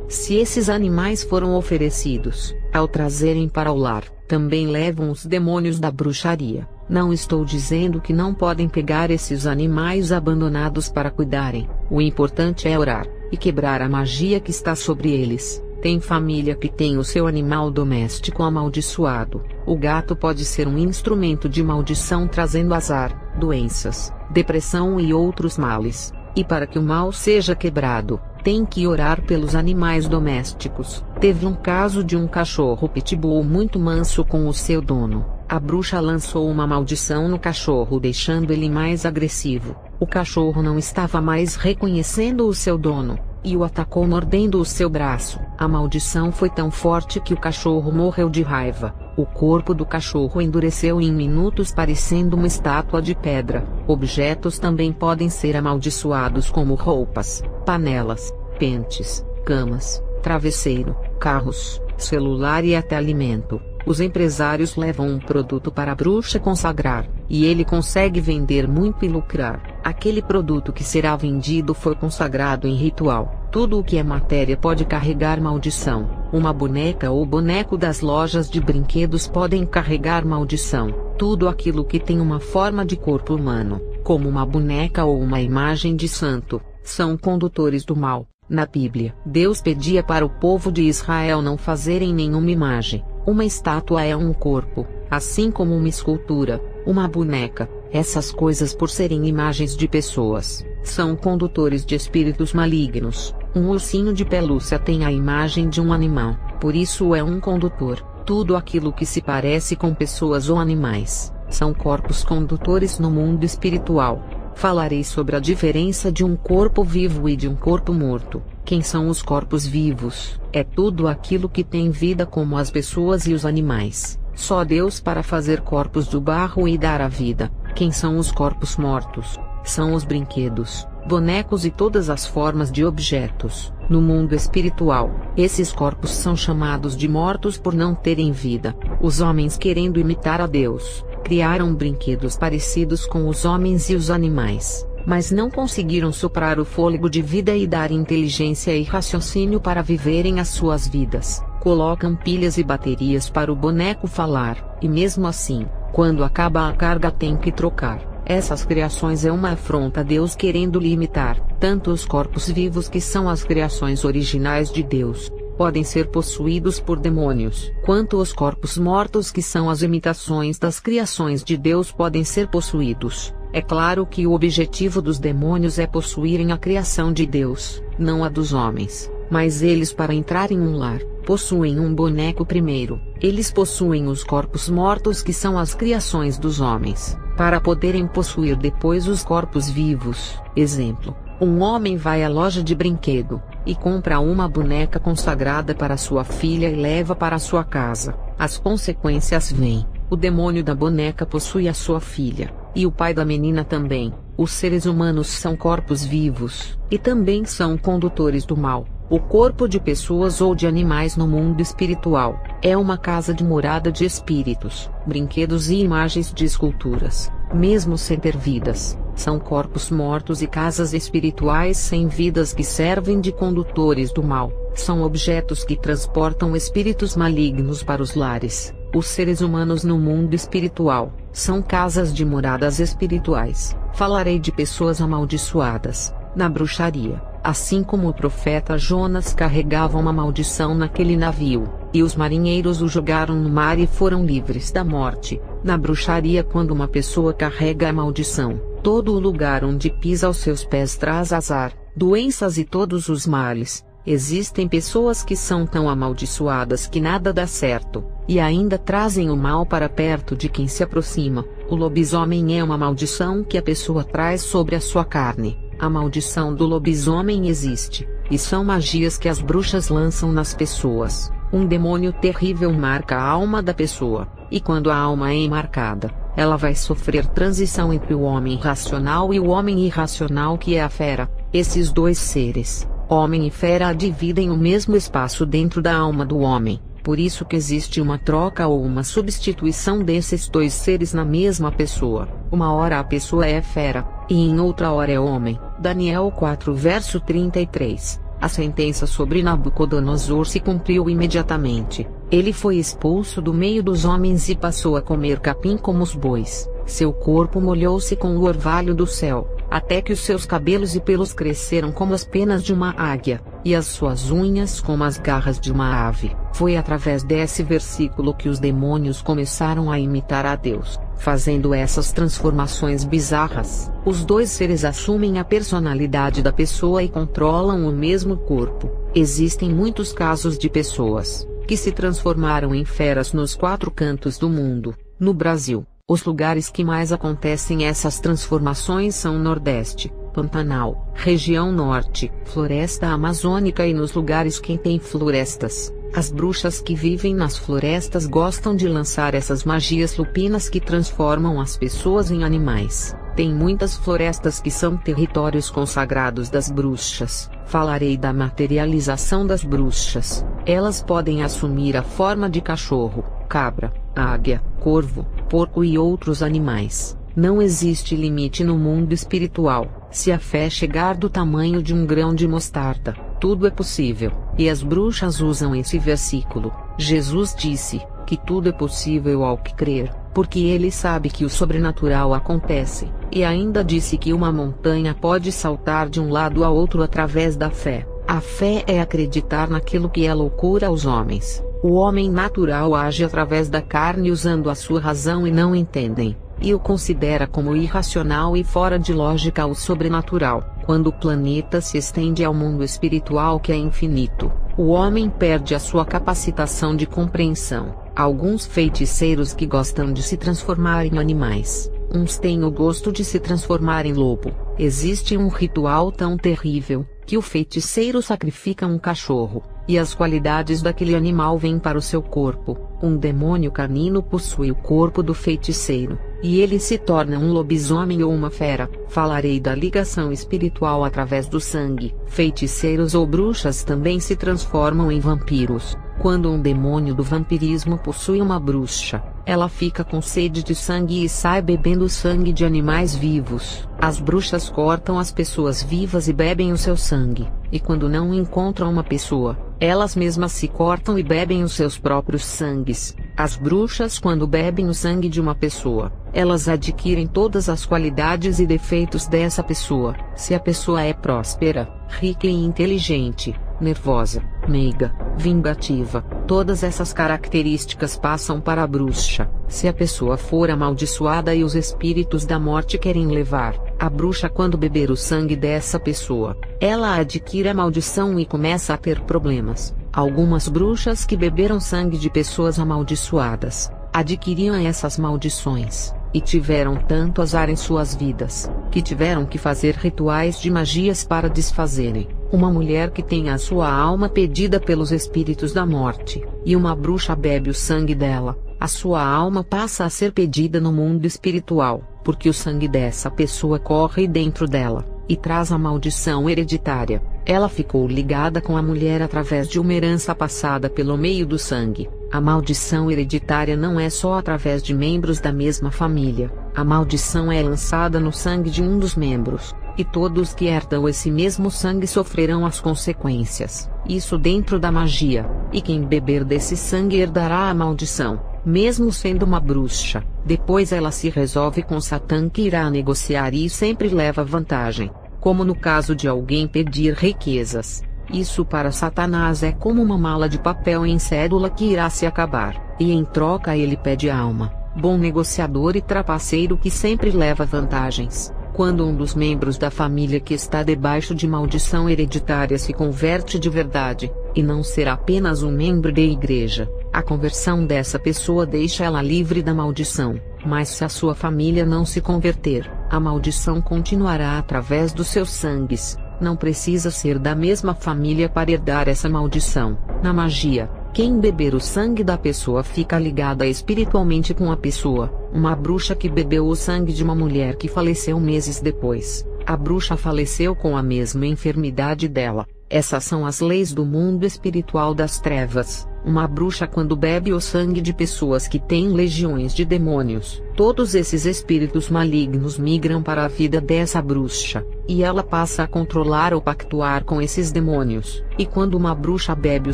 Se esses animais foram oferecidos, ao trazerem para o lar, também levam os demônios da bruxaria. Não estou dizendo que não podem pegar esses animais abandonados para cuidarem. O importante é orar e quebrar a magia que está sobre eles. Tem família que tem o seu animal doméstico amaldiçoado. O gato pode ser um instrumento de maldição trazendo azar, doenças, depressão e outros males. E para que o mal seja quebrado, tem que orar pelos animais domésticos. Teve um caso de um cachorro pitbull muito manso com o seu dono. A bruxa lançou uma maldição no cachorro, deixando ele mais agressivo. O cachorro não estava mais reconhecendo o seu dono, e o atacou mordendo o seu braço. A maldição foi tão forte que o cachorro morreu de raiva. O corpo do cachorro endureceu em minutos, parecendo uma estátua de pedra. Objetos também podem ser amaldiçoados, como roupas, panelas, pentes, camas, travesseiro, carros, celular e até alimento. Os empresários levam um produto para a bruxa consagrar, e ele consegue vender muito e lucrar. Aquele produto que será vendido foi consagrado em ritual. Tudo o que é matéria pode carregar maldição. Uma boneca ou boneco das lojas de brinquedos podem carregar maldição. Tudo aquilo que tem uma forma de corpo humano, como uma boneca ou uma imagem de santo, são condutores do mal. Na Bíblia, Deus pedia para o povo de Israel não fazerem nenhuma imagem. Uma estátua é um corpo, assim como uma escultura, uma boneca. Essas coisas, por serem imagens de pessoas, são condutores de espíritos malignos. Um ursinho de pelúcia tem a imagem de um animal, por isso é um condutor. Tudo aquilo que se parece com pessoas ou animais, são corpos condutores no mundo espiritual. Falarei sobre a diferença de um corpo vivo e de um corpo morto. Quem são os corpos vivos? É tudo aquilo que tem vida, como as pessoas e os animais. Só Deus para fazer corpos do barro e dar a vida. Quem são os corpos mortos? São os brinquedos, bonecos e todas as formas de objetos. No mundo espiritual, esses corpos são chamados de mortos por não terem vida. Os homens, querendo imitar a Deus, criaram brinquedos parecidos com os homens e os animais, mas não conseguiram soprar o fôlego de vida e dar inteligência e raciocínio para viverem as suas vidas. Colocam pilhas e baterias para o boneco falar, e mesmo assim, quando acaba a carga tem que trocar. Essas criações é uma afronta a Deus, querendo limitar. Tanto os corpos vivos, que são as criações originais de Deus, podem ser possuídos por demônios, quanto os corpos mortos, que são as imitações das criações de Deus, podem ser possuídos. É claro que o objetivo dos demônios é possuírem a criação de Deus, não a dos homens. Mas eles, para entrar em um lar, possuem um boneco primeiro. Eles possuem os corpos mortos, que são as criações dos homens, para poderem possuir depois os corpos vivos. Exemplo: um homem vai à loja de brinquedo e compra uma boneca consagrada para sua filha e leva para sua casa. As consequências vêm. O demônio da boneca possui a sua filha, e o pai da menina também. Os seres humanos são corpos vivos, e também são condutores do mal. O corpo de pessoas ou de animais no mundo espiritual é uma casa de morada de espíritos, brinquedos e imagens de esculturas, mesmo sem ter vidas. São corpos mortos e casas espirituais sem vidas que servem de condutores do mal. São objetos que transportam espíritos malignos para os lares. Os seres humanos no mundo espiritual são casas de moradas espirituais. Falarei de pessoas amaldiçoadas na bruxaria. Assim como o profeta Jonas carregava uma maldição naquele navio, e os marinheiros o jogaram no mar e foram livres da morte. Na bruxaria, quando uma pessoa carrega a maldição, todo o lugar onde pisa aos seus pés traz azar, doenças e todos os males. Existem pessoas que são tão amaldiçoadas que nada dá certo, e ainda trazem o mal para perto de quem se aproxima. O lobisomem é uma maldição que a pessoa traz sobre a sua carne. A maldição do lobisomem existe, e são magias que as bruxas lançam nas pessoas. Um demônio terrível marca a alma da pessoa, e quando a alma é marcada, ela vai sofrer transição entre o homem racional e o homem irracional, que é a fera. Esses dois seres, homem e fera, dividem o mesmo espaço dentro da alma do homem. Por isso que existe uma troca ou uma substituição desses dois seres na mesma pessoa. Uma hora a pessoa é fera, e em outra hora é homem. Daniel 4 verso 33. A sentença sobre Nabucodonosor se cumpriu imediatamente. Ele foi expulso do meio dos homens e passou a comer capim como os bois. Seu corpo molhou-se com o orvalho do céu, até que os seus cabelos e pelos cresceram como as penas de uma águia, e as suas unhas como as garras de uma ave. Foi através desse versículo que os demônios começaram a imitar a Deus, fazendo essas transformações bizarras. Os dois seres assumem a personalidade da pessoa e controlam o mesmo corpo. Existem muitos casos de pessoas que se transformaram em feras nos 4 cantos do mundo. No Brasil, os lugares que mais acontecem essas transformações são Nordeste, Pantanal, região Norte, Floresta Amazônica e nos lugares que tem florestas. As bruxas que vivem nas florestas gostam de lançar essas magias lupinas que transformam as pessoas em animais. Tem muitas florestas que são territórios consagrados das bruxas. Falarei da materialização das bruxas. Elas podem assumir a forma de cachorro, cabra, águia, corvo, porco e outros animais. Não existe limite no mundo espiritual. Se a fé chegar do tamanho de um grão de mostarda, tudo é possível. E as bruxas usam esse versículo. Jesus disse que tudo é possível ao que crer, porque ele sabe que o sobrenatural acontece, e ainda disse que uma montanha pode saltar de um lado a outro através da fé. A fé é acreditar naquilo que é loucura aos homens. O homem natural age através da carne usando a sua razão e não entendem, e o considera como irracional e fora de lógica o sobrenatural. Quando o planeta se estende ao mundo espiritual que é infinito, o homem perde a sua capacitação de compreensão. Alguns feiticeiros que gostam de se transformar em animais, uns têm o gosto de se transformar em lobo. Existe um ritual tão terrível, que o feiticeiro sacrifica um cachorro, e as qualidades daquele animal vêm para o seu corpo. Um demônio canino possui o corpo do feiticeiro, e ele se torna um lobisomem ou uma fera. Falarei da ligação espiritual através do sangue. Feiticeiros ou bruxas também se transformam em vampiros. Quando um demônio do vampirismo possui uma bruxa, ela fica com sede de sangue e sai bebendo sangue de animais vivos. As bruxas cortam as pessoas vivas e bebem o seu sangue, e quando não encontram uma pessoa, elas mesmas se cortam e bebem os seus próprios sangues. As bruxas, quando bebem o sangue de uma pessoa, elas adquirem todas as qualidades e defeitos dessa pessoa. Se a pessoa é próspera, rica e inteligente, nervosa, meiga, vingativa, todas essas características passam para a bruxa. Se a pessoa for amaldiçoada e os espíritos da morte querem levar a bruxa quando beber o sangue dessa pessoa, ela adquire a maldição e começa a ter problemas. Algumas bruxas que beberam sangue de pessoas amaldiçoadas, adquiriam essas maldições, e tiveram tanto azar em suas vidas, que tiveram que fazer rituais de magias para desfazerem. Uma mulher que tem a sua alma pedida pelos espíritos da morte, e uma bruxa bebe o sangue dela, a sua alma passa a ser pedida no mundo espiritual, porque o sangue dessa pessoa corre dentro dela, e traz a maldição hereditária. Ela ficou ligada com a mulher através de uma herança passada pelo meio do sangue. A maldição hereditária não é só através de membros da mesma família. A maldição é lançada no sangue de um dos membros, e todos que herdam esse mesmo sangue sofrerão as consequências. Isso dentro da magia. E quem beber desse sangue herdará a maldição, mesmo sendo uma bruxa. Depois ela se resolve com Satã, que irá negociar e sempre leva vantagem. Como no caso de alguém pedir riquezas. Isso para Satanás é como uma mala de papel em cédula que irá se acabar, e em troca ele pede alma. Bom negociador e trapaceiro que sempre leva vantagens. Quando um dos membros da família que está debaixo de maldição hereditária se converte de verdade, e não ser apenas um membro da igreja, a conversão dessa pessoa deixa ela livre da maldição. Mas se a sua família não se converter, a maldição continuará através dos seus sangues. Não precisa ser da mesma família para herdar essa maldição. Na magia, quem beber o sangue da pessoa fica ligada espiritualmente com a pessoa. Uma bruxa que bebeu o sangue de uma mulher que faleceu meses depois, a bruxa faleceu com a mesma enfermidade dela. Essas são as leis do mundo espiritual das trevas. Uma bruxa, quando bebe o sangue de pessoas que têm legiões de demônios, todos esses espíritos malignos migram para a vida dessa bruxa, e ela passa a controlar ou pactuar com esses demônios. E quando uma bruxa bebe o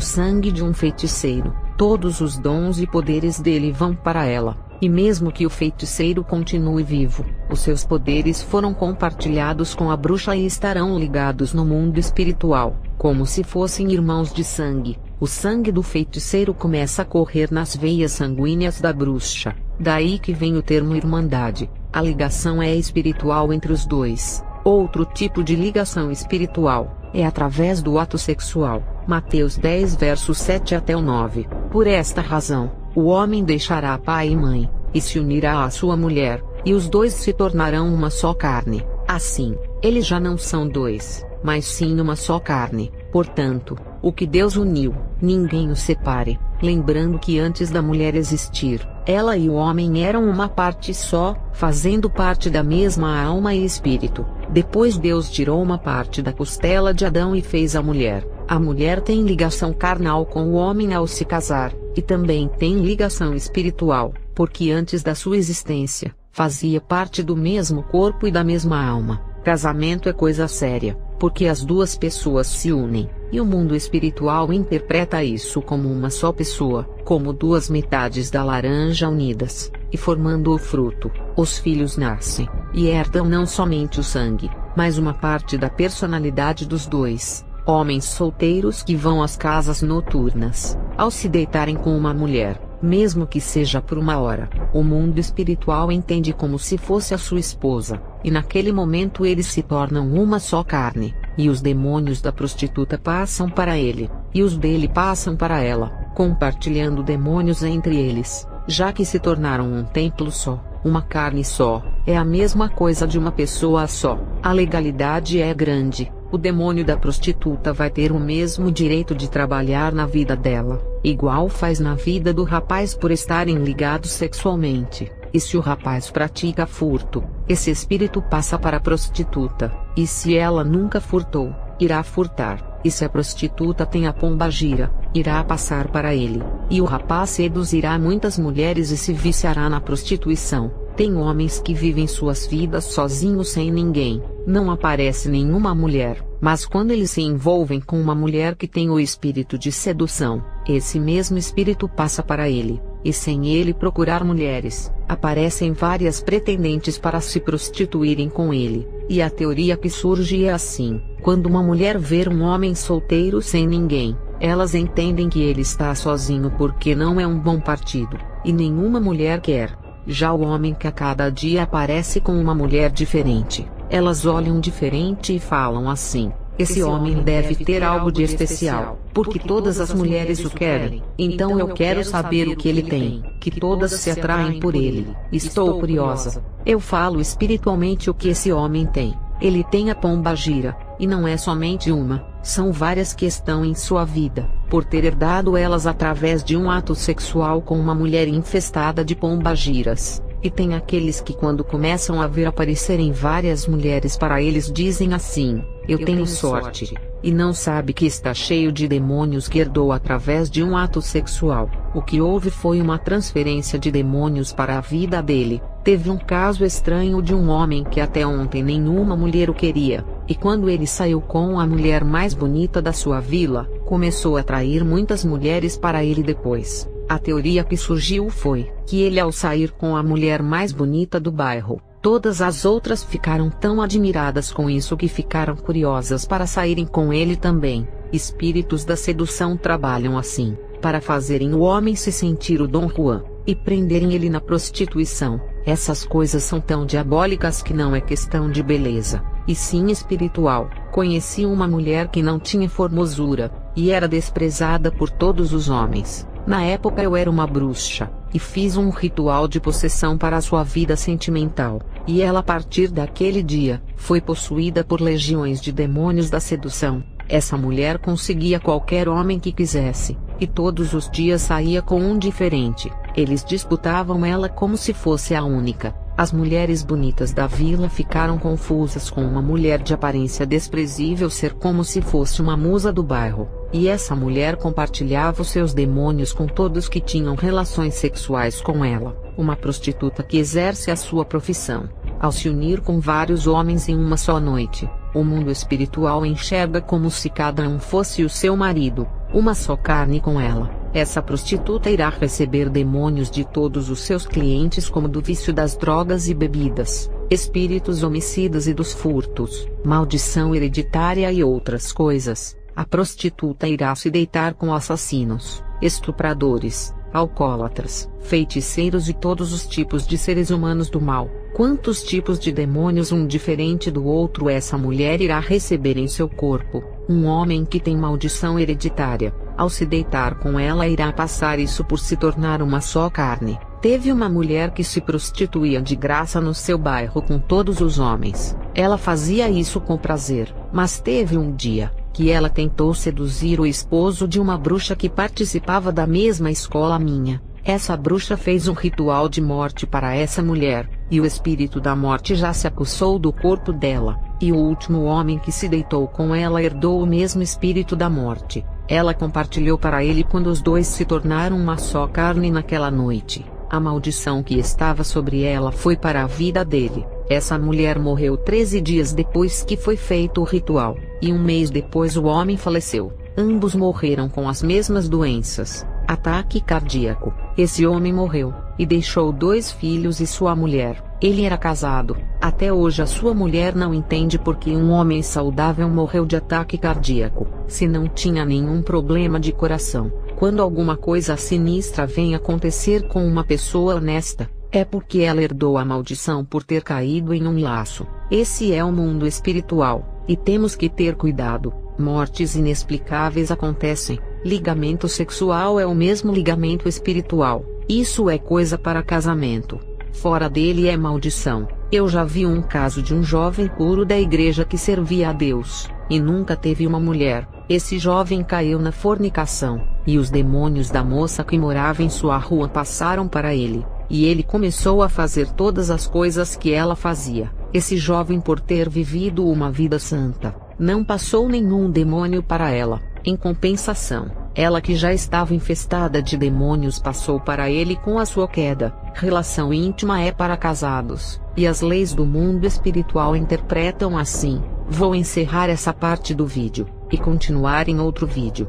sangue de um feiticeiro, todos os dons e poderes dele vão para ela. E mesmo que o feiticeiro continue vivo, os seus poderes foram compartilhados com a bruxa e estarão ligados no mundo espiritual, como se fossem irmãos de sangue. O sangue do feiticeiro começa a correr nas veias sanguíneas da bruxa. Daí que vem o termo irmandade. A ligação é espiritual entre os dois. Outro tipo de ligação espiritual é através do ato sexual. Mateus 10 versos 7 até o 9. Por esta razão, o homem deixará pai e mãe, e se unirá à sua mulher, e os dois se tornarão uma só carne. Assim, eles já não são dois, mas sim uma só carne. Portanto, o que Deus uniu, ninguém o separe. Lembrando que antes da mulher existir, ela e o homem eram uma parte só, fazendo parte da mesma alma e espírito. Depois Deus tirou uma parte da costela de Adão e fez a mulher. A mulher tem ligação carnal com o homem ao se casar, e também tem ligação espiritual, porque antes da sua existência, fazia parte do mesmo corpo e da mesma alma. Casamento é coisa séria, porque as duas pessoas se unem, e o mundo espiritual interpreta isso como uma só pessoa, como duas metades da laranja unidas, e formando o fruto. Os filhos nascem, e herdam não somente o sangue, mas uma parte da personalidade dos dois. Homens solteiros que vão às casas noturnas, ao se deitarem com uma mulher, mesmo que seja por uma hora, o mundo espiritual entende como se fosse a sua esposa, e naquele momento eles se tornam uma só carne, e os demônios da prostituta passam para ele, e os dele passam para ela, compartilhando demônios entre eles, já que se tornaram um templo só, uma carne só. É a mesma coisa de uma pessoa só. A legalidade é grande. O demônio da prostituta vai ter o mesmo direito de trabalhar na vida dela, igual faz na vida do rapaz por estarem ligados sexualmente. E se o rapaz pratica furto, esse espírito passa para a prostituta. E se ela nunca furtou, irá furtar. E se a prostituta tem a pombagira, irá passar para ele. E o rapaz seduzirá muitas mulheres e se viciará na prostituição. Tem homens que vivem suas vidas sozinhos sem ninguém, não aparece nenhuma mulher, mas quando eles se envolvem com uma mulher que tem o espírito de sedução, esse mesmo espírito passa para ele, e sem ele procurar mulheres, aparecem várias pretendentes para se prostituírem com ele. E a teoria que surge é assim: quando uma mulher vê um homem solteiro sem ninguém, elas entendem que ele está sozinho porque não é um bom partido, e nenhuma mulher quer. Já o homem que a cada dia aparece com uma mulher diferente, elas olham diferente e falam assim: esse homem deve ter algo de especial, porque todas as mulheres o querem, então eu quero saber o que ele tem, que todas se atraem por ele. Estou curiosa. Eu falo espiritualmente o que esse homem tem. Ele tem a pombagira, e não é somente uma, são várias que estão em sua vida, por ter herdado elas através de um ato sexual com uma mulher infestada de pombagiras. E tem aqueles que quando começam a ver aparecerem várias mulheres para eles dizem assim: eu tenho sorte. E não sabe que está cheio de demônios que herdou através de um ato sexual. O que houve foi uma transferência de demônios para a vida dele. Teve um caso estranho de um homem que até ontem nenhuma mulher o queria, e quando ele saiu com a mulher mais bonita da sua vila, começou a atrair muitas mulheres para ele depois. A teoria que surgiu foi que ele, ao sair com a mulher mais bonita do bairro, todas as outras ficaram tão admiradas com isso que ficaram curiosas para saírem com ele também. Espíritos da sedução trabalham assim, para fazerem o homem se sentir o Dom Juan, e prenderem ele na prostituição. Essas coisas são tão diabólicas que não é questão de beleza, e sim espiritual. Conheci uma mulher que não tinha formosura, e era desprezada por todos os homens. Na época eu era uma bruxa, e fiz um ritual de possessão para a sua vida sentimental, e ela a partir daquele dia, foi possuída por legiões de demônios da sedução. Essa mulher conseguia qualquer homem que quisesse, e todos os dias saía com um diferente. Eles disputavam ela como se fosse a única, As mulheres bonitas da vila ficaram confusas com uma mulher de aparência desprezível ser como se fosse uma musa do bairro, e essa mulher compartilhava os seus demônios com todos que tinham relações sexuais com ela, uma prostituta que exerce a sua profissão. Ao se unir com vários homens em uma só noite, o mundo espiritual enxerga como se cada um fosse o seu marido, uma só carne com ela. Essa prostituta irá receber demônios de todos os seus clientes, como do vício das drogas e bebidas, espíritos homicidas e dos furtos, maldição hereditária e outras coisas. A prostituta irá se deitar com assassinos, estupradores, alcoólatras, feiticeiros e todos os tipos de seres humanos do mal. Quantos tipos de demônios, um diferente do outro, essa mulher irá receber em seu corpo? Um homem que tem maldição hereditária, ao se deitar com ela, irá passar isso por se tornar uma só carne. Teve uma mulher que se prostituía de graça no seu bairro com todos os homens. Ela fazia isso com prazer, mas teve um dia que ela tentou seduzir o esposo de uma bruxa que participava da mesma escola minha. Essa bruxa fez um ritual de morte para essa mulher, e o espírito da morte já se apossou do corpo dela, e o último homem que se deitou com ela herdou o mesmo espírito da morte. Ela compartilhou para ele quando os dois se tornaram uma só carne naquela noite. A maldição que estava sobre ela foi para a vida dele. Essa mulher morreu 13 dias depois que foi feito o ritual, e um mês depois o homem faleceu. Ambos morreram com as mesmas doenças, ataque cardíaco. Esse homem morreu, e deixou 2 filhos e sua mulher. Ele era casado. Até hoje a sua mulher não entende por que um homem saudável morreu de ataque cardíaco, se não tinha nenhum problema de coração. Quando alguma coisa sinistra vem acontecer com uma pessoa honesta, é porque ela herdou a maldição por ter caído em um laço. Esse é o mundo espiritual, e temos que ter cuidado. Mortes inexplicáveis acontecem. Ligamento sexual é o mesmo ligamento espiritual. Isso é coisa para casamento. Fora dele é maldição. Eu já vi um caso de um jovem puro da igreja que servia a Deus, e nunca teve uma mulher. Esse jovem caiu na fornicação, e os demônios da moça que morava em sua rua passaram para ele, e ele começou a fazer todas as coisas que ela fazia. Esse jovem, por ter vivido uma vida santa, não passou nenhum demônio para ela. Em compensação, ela, que já estava infestada de demônios, passou para ele com a sua queda. Relação íntima é para casados, e as leis do mundo espiritual interpretam assim. Vou encerrar essa parte do vídeo, e continuar em outro vídeo.